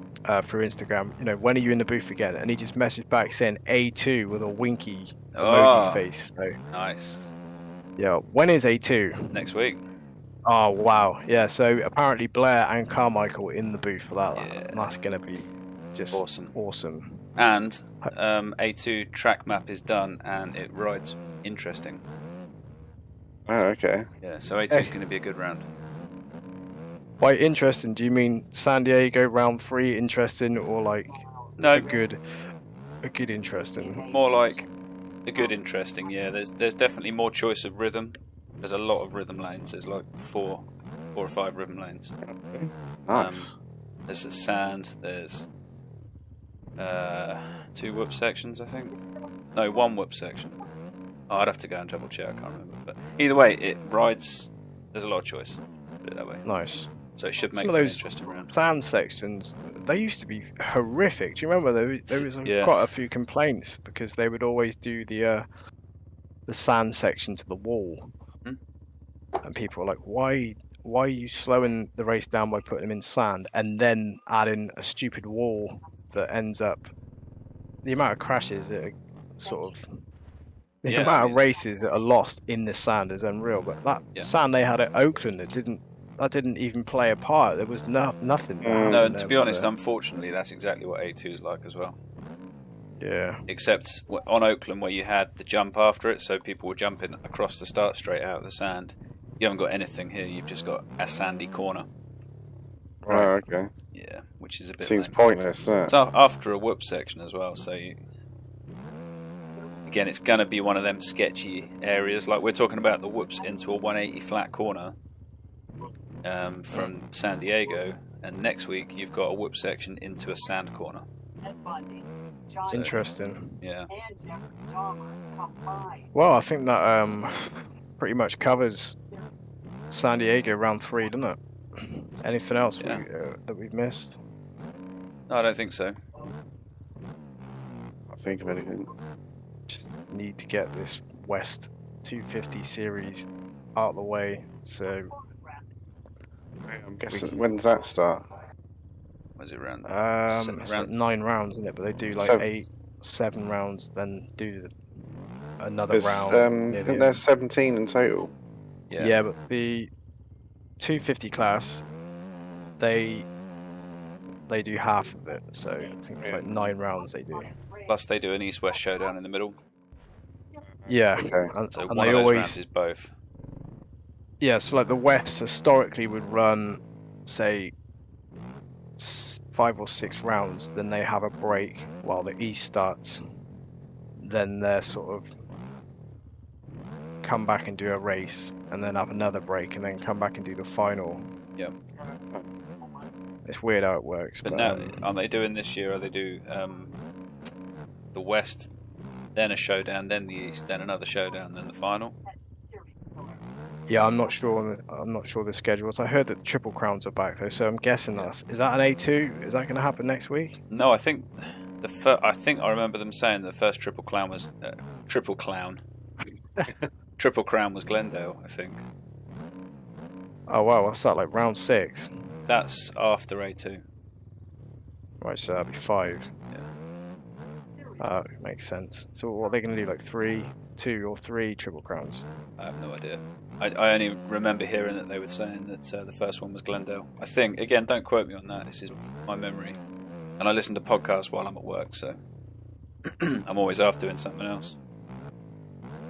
through Instagram, you know, when are you in the booth again? And he just messaged back saying A2 with a winky emoji face. So nice. Yeah, when is A2? Next week. Oh wow, yeah. So apparently Blair and Carmichael in the booth for that. Yeah. That's gonna be just awesome. And A2 track map is done, and it rides interesting. Oh, okay. Yeah, so A2 is going to be a good round. By interesting, do you mean San Diego round 3 interesting, or like a good interesting? More like a good interesting. Yeah, there's definitely more choice of rhythm. There's a lot of rhythm lanes. There's like four or five rhythm lanes. Nice. There's a sand. There's 2 whoop sections, I think. No, 1 whoop section. Oh, I'd have to go and double check. I can't remember. But either way, it rides. There's a lot of choice. Put it that way. Nice. So it should make some of those interesting round. Sand sections, they used to be horrific. Do you remember there was quite a few complaints because they would always do the sand section to the wall, and people were like, "Why why are you slowing the race down by putting them in sand and then adding a stupid wall that ends up the amount of crashes that are sort of the amount of races that are lost in the sand is unreal. But that sand they had at Oakland, that didn't even play a part. There was nothing. No, and to be honest, unfortunately, that's exactly what A2 is like as well. Yeah. Except on Oakland, where you had the jump after it, so people were jumping across the start straight out of the sand. You haven't got anything here. You've just got a sandy corner. Right. Oh, okay. Yeah, which is a bit. Seems pointless. It's after a whoop section as well, so again, it's going to be one of them sketchy areas. Like we're talking about the whoops into a 180 flat corner from San Diego, and next week you've got a whoop section into a sand corner. So, interesting. Yeah. Well, I think that pretty much covers San Diego round 3, doesn't it? Anything else that we've missed? No, I don't think so. I think of anything. Just need to get this West 250 series out of the way. So I'm guessing when's that start? Was it round? It's like 9 rounds, isn't it? But they do like 7 rounds, then do another round. I think there's 17 in total. Yeah, but the 250 class, they do half of it, so I think it's like 9 rounds they do. Plus they do an East-West showdown in the middle. Yeah, okay. So and one they of those always rounds is both. Yeah, so like the West historically would run, say, 5 or 6 rounds, then they have a break while the East starts. Then they're sort of come back and do a race, and then have another break, and then come back and do the final. Yeah. It's weird how it works. But now, aren't they doing this year? Are they do the West, then a showdown, then the East, then another showdown, then the final? Yeah, I'm not sure. I'm not sure the schedules. I heard that the Triple Crowns are back though, so I'm guessing is that an A2? Is that going to happen next week? No, I think I remember them saying the first Triple Crown was Triple Crown was Glendale, I think. Oh wow, what's that, like round 6? That's after A2. Right, so that'd be 5. Yeah. Makes sense. So what are they going to do, like 2 or 3 Triple Crowns? I have no idea. I only remember hearing that they were saying that the first one was Glendale. I think, again, don't quote me on that, this is my memory. And I listen to podcasts while I'm at work, so I'm always off doing something else.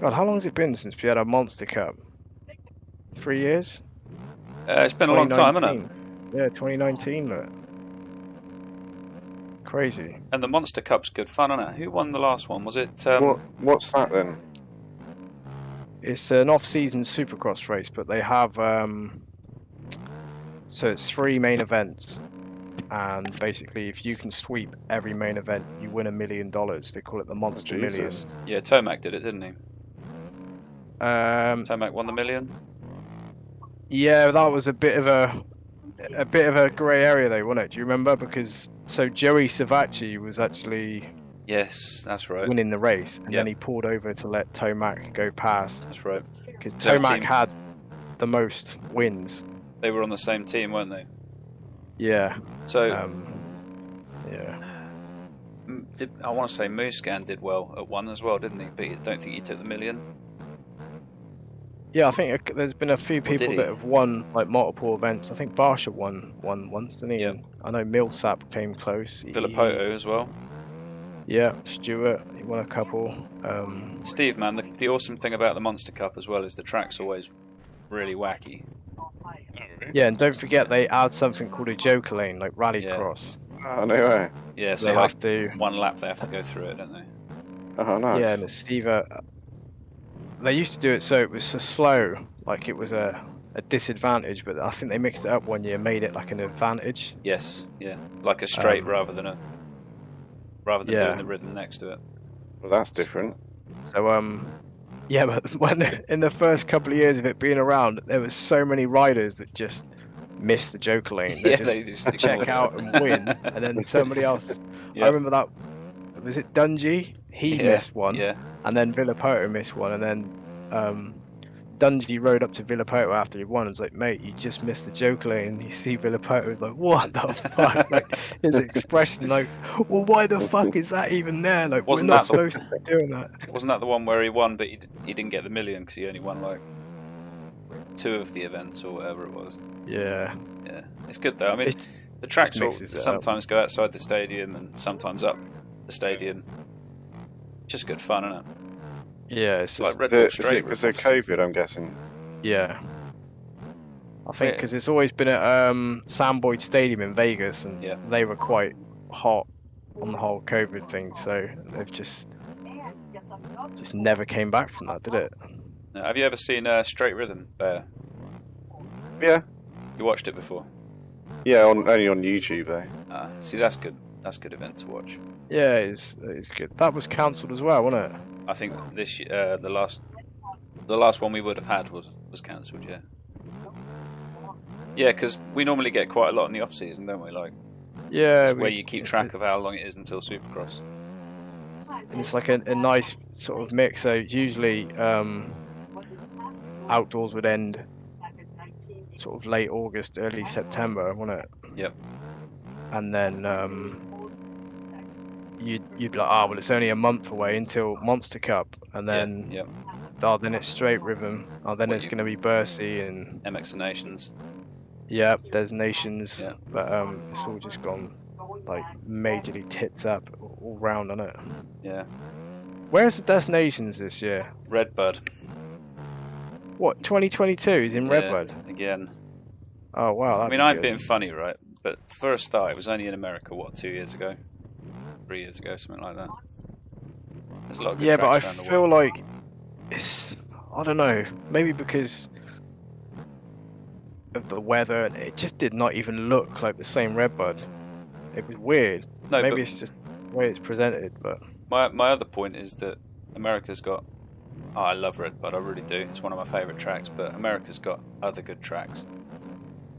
God, how long has it been since we had a Monster Cup? 3 years? It's been a long time, hasn't it? Yeah, 2019, look. Crazy. And the Monster Cup's good fun, isn't it? Who won the last one? Was it... What's that then? It's an off-season Supercross race, but they have... so it's 3 main events. And basically, if you can sweep every main event, you win $1 million. They call it the Monster Million. Yeah, Tomac did it, didn't he? Tomac won the million? Yeah, that was a bit of a grey area though, wasn't it? Do you remember? Because Joey Savacci was actually that's right, winning the race, and then he pulled over to let Tomac go past. That's right. Because Tomac had the most wins. They were on the same team, weren't they? Yeah. So I want to say Muscan did well at one as well, didn't he? But I don't think he took the million. Yeah, I think there's been a few people that have won like multiple events. I think Barsha won once, didn't he? Yeah. I know Millsap came close. Villapoto as well. Yeah, Stewart, he won a couple. Steve, man, the awesome thing about the Monster Cup as well is the track's always really wacky. Yeah, and don't forget they add something called a Joker lane, like Rallycross. Oh, no way. Yeah, so they like have to... one lap they have to go through it, don't they? Oh, nice. Yeah, and Steve, they used to do it so it was so slow, like it was a disadvantage, but I think they mixed it up one year, made it like an advantage. Yes, yeah, like a straight rather than doing the rhythm next to it. Well, that's different. So yeah, but when in the first couple of years of it being around, there was so many riders that just missed the Joker lane. They just check out and win, and then somebody else. Yep. I remember that. Was it Dungy? He missed one. Yeah. And then Villapoto missed one, and then Dungey rode up to Villapoto after he won and was like, mate, you just missed the joke lane. And you see Villapoto was like, what the fuck? Like, his expression, like, well, why the fuck is that even there? Like, Wasn't we're not that the- supposed to be doing that. Wasn't that the one where he won, but he didn't get the million because he only won like 2 of the events or whatever it was? Yeah. Yeah, it's good though. I mean, It's- the tracks will mixes it up. sometimes go outside the stadium and sometimes up the stadium. Just good fun, isn't it? Yeah, it's Like just, Red Bull Is Straight. it because of COVID, I'm guessing? yeah. I think Yeah. because it's always been at Sam Boyd Stadium in Vegas, and Yeah. they were quite hot on the whole COVID thing, so they've just never came back from that, did it? Now, have you ever seen Straight Rhythm, Bear? Yeah. You watched it before? Yeah, only on YouTube though. See, that's good. That's a good event to watch. Yeah, it's good. That was cancelled as well, wasn't it? I think this the last one we would have had was cancelled. Yeah. Yeah, because we normally get quite a lot in the off season, don't we? Like, Yeah, it's where you keep track of how long it is until Supercross. and it's like a nice sort of mix. So usually outdoors would end sort of late August, early September, wasn't it? Yep. And then you'd be like, oh well, it's only a month away until Monster Cup, and then Yep. oh, then it's Straight Rhythm, oh, then What it's you- going to be Bercy, and MX Nations. yeah, there's Nations, Yeah. but it's all just gone like majorly tits up all round, hasn't it? Yeah. Where's the Destinations this year? Redbud. What, 2022 is in Yeah, Redwood? again. Oh wow, I that'd mean, be I'm good. being funny, right? But for a start, it was only in America. What, 2 years ago, 3 years ago, something like that. There's a lot of good Yeah, but I tracks around the feel world. like it's, I don't know, maybe because of the weather, it just did not even look like the same Redbud. It was weird. No, Maybe but it's just the way it's presented, but my other point is that America's got. Oh, I love Redbud, I really do. It's one of my favourite tracks. But America's got other good tracks.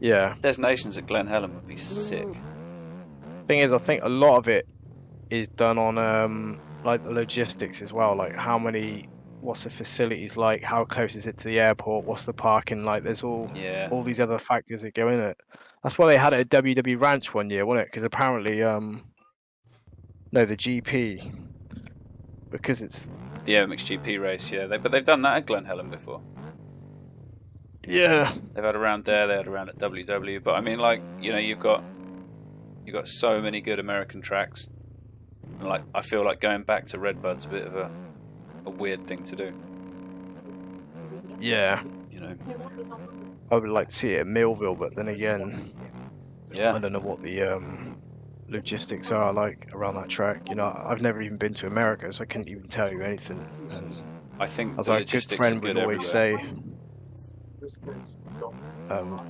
yeah. There's Nations at Glen Helen would be sick. Thing is, I think a lot of it is done on like the logistics as well, like what's the facilities like, how close is it to the airport, what's the parking like, there's all Yeah. these other factors that go in it. That's why they had it at WW Ranch one year, wasn't it? Because apparently no, the GP, because it's The MXGP race, yeah. But they've done that at Glen Helen before. yeah. They've had a round there, they had a round at WW. But I mean, like, you know, you've got so many good American tracks. And like, I feel like going back to Redbud's a bit of a weird thing to do. Yeah, You know. I would like to see it at Millville, but then again, I Yeah. don't know what the logistics are like around that track. You know, I've never even been to America, so I couldn't even tell you anything. And I think as the our good logistics are friend good would always everywhere. say,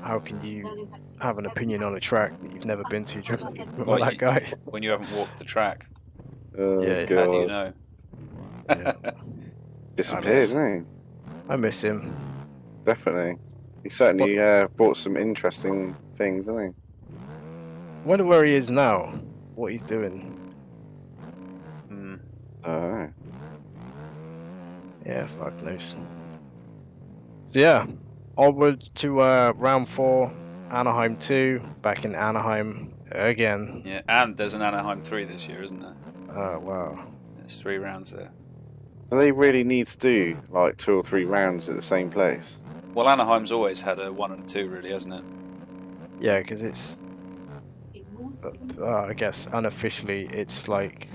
how can you have an opinion on a track that you've never been to? Do you remember Well, that guy? When you haven't walked the track, Oh, Yeah, how do you God. know? Yeah. Disappeared, isn't he? I miss him. Definitely. He certainly brought some interesting things, hasn't I wonder where he is now, what he's doing. Hmm. he? Oh, Yeah, fuck knows. So yeah, onward to round 4, Anaheim 2, back in Anaheim again. Yeah, and there's an Anaheim 3 this year, isn't there? Oh wow. There's 3 rounds there. do they really need to do like 2 or 3 rounds at the same place? Well, Anaheim's always had a 1 and a 2, really, hasn't it? Yeah, because it's, I guess unofficially, it's like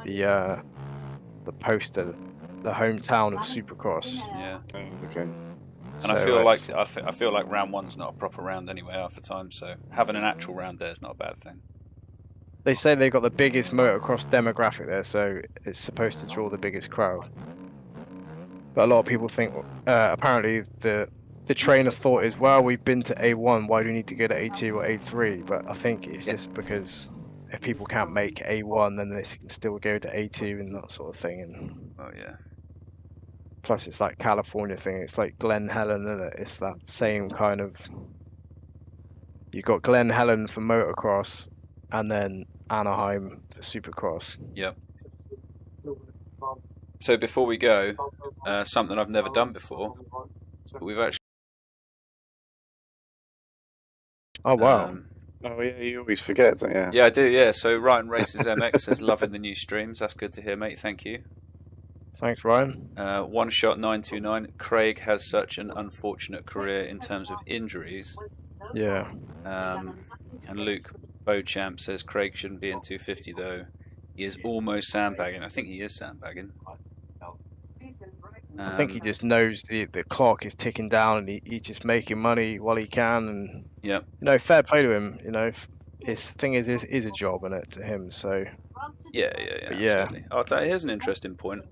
the poster, the hometown of Supercross. Yeah. Oh, okay. And I So feel like it's- I feel like round 1's not a proper round anyway half the time. So having an actual round there is not a bad thing. they say they've got the biggest motocross demographic there, so it's supposed to draw the biggest crowd. But a lot of people think, apparently the trainer thought is, well, we've been to A1, why do we need to go to A2 or A3? But I think it's just because if people can't make A1, then they can still go to A2 and that sort of thing. And Oh yeah. plus, it's like California thing. It's like Glen Helen, isn't it? It's that same kind of. You got Glen Helen for motocross, and then Anaheim for Supercross. Yep. So before we go, something I've never done before. We've actually. Oh wow. Oh yeah, you always forget, don't you? Yeah, I do. Yeah. So Ryan Races MX says loving the new streams. That's good to hear, mate. Thank you. Thanks, Ryan. One shot 929. Craig has such an unfortunate career in terms of injuries. Yeah. And Luke Beauchamp says Craig shouldn't be in 250 though. He is almost sandbagging. I think he is sandbagging. I think he just knows the clock is ticking down, and he's just making money while he can. And yeah, you know, fair play to him. You know, his thing is a job in it to him. So yeah, absolutely. I'll tell you, here's an interesting point.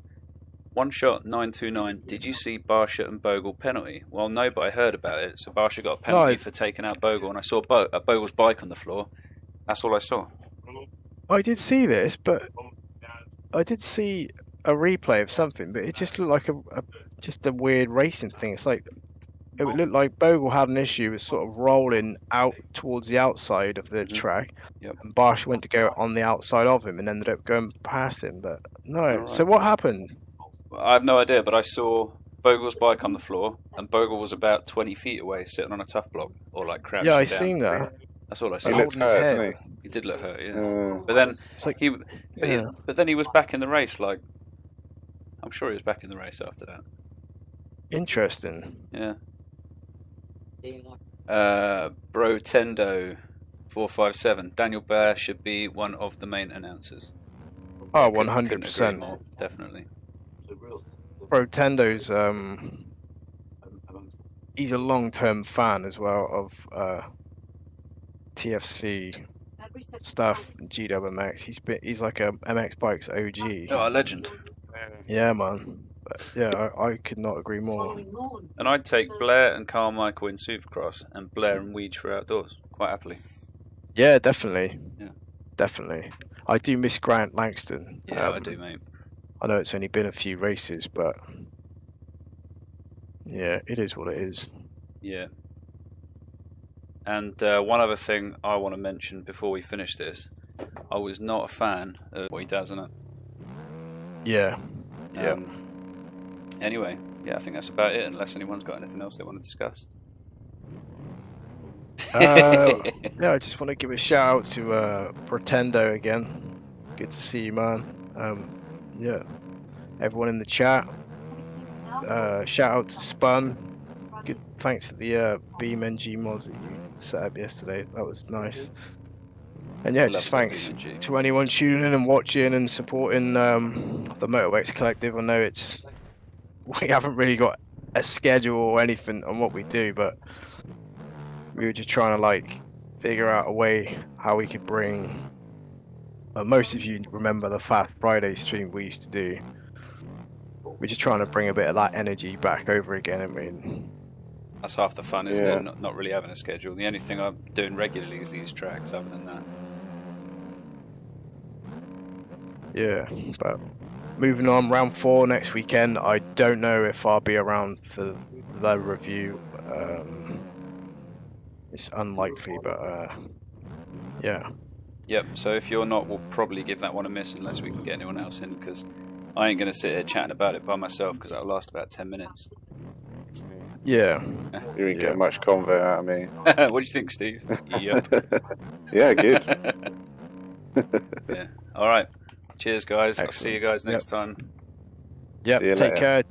One shot 929. Did you see Barsha and Bogle penalty? Well, no, but I heard about it. So Barsha got a penalty for taking out Bogle, and I saw Bogle's bike on the floor. That's all I saw. I did see this, but I did see a replay of something, but it just looked like just a weird racing thing. It's like it looked like Bogle had an issue with sort of rolling out towards the outside of the track, and Barsha went to go on the outside of him and ended up going past him. But no, right. So what happened? I have no idea, but I saw Bogle's bike on the floor, and Bogle was about 20 feet away, sitting on a tough block, or like crouching down. Yeah, I seen that. That's all I saw. He looked hurt, didn't he? He did look hurt, yeah. But then like, but then he was back in the race. Like, I'm sure he was back in the race after that. Interesting. Yeah. Brotendo 457. Daniel Blair should be one of the main announcers. Oh, 100%. Definitely. Brotendo's he's a long-term fan as well of TFC stuff, GWMX. He's like a MX Bikes OG. Oh, a legend. Yeah, man. But yeah, I could not agree more. And I'd take Blair and Carmichael in Supercross and Blair and Weege for outdoors quite happily. Yeah, definitely. Yeah, definitely. I do miss Grant Langston. Yeah, I do, mate. I know it's only been a few races, but yeah, it is what it is. Yeah. And one other thing I want to mention before we finish this, I was not a fan of what he does in it. Yeah. Anyway, yeah, I think that's about it, unless anyone's got anything else they want to discuss. Yeah, I just want to give a shout out to Pretendo again. Good to see you, man. Yeah, everyone in the chat. Shout out to Spun. Good, thanks for the Beam NG mods that you set up yesterday. That was nice. And yeah, just thanks to anyone tuning in and watching and supporting the MotoX Collective. I know we haven't really got a schedule or anything on what we do, but we were just trying to like figure out a way how we could bring. Most of you remember the Fast Friday stream we used to do. We're just trying to bring a bit of that energy back over again. I mean, that's half the fun, isn't it? Not really having a schedule. The only thing I'm doing regularly is these tracks. Other than that, yeah. But moving on, round 4 next weekend. I don't know if I'll be around for the review. It's unlikely, but yeah. Yep, so if you're not, we'll probably give that one a miss unless we can get anyone else in, because I ain't going to sit here chatting about it by myself, because that'll last about 10 minutes. Yeah. You didn't get much convo out of me. What do you think, Steve? Yep. Yeah, good. Yeah. All right. Cheers, guys. Excellent. I'll see you guys next time. Yep, take care.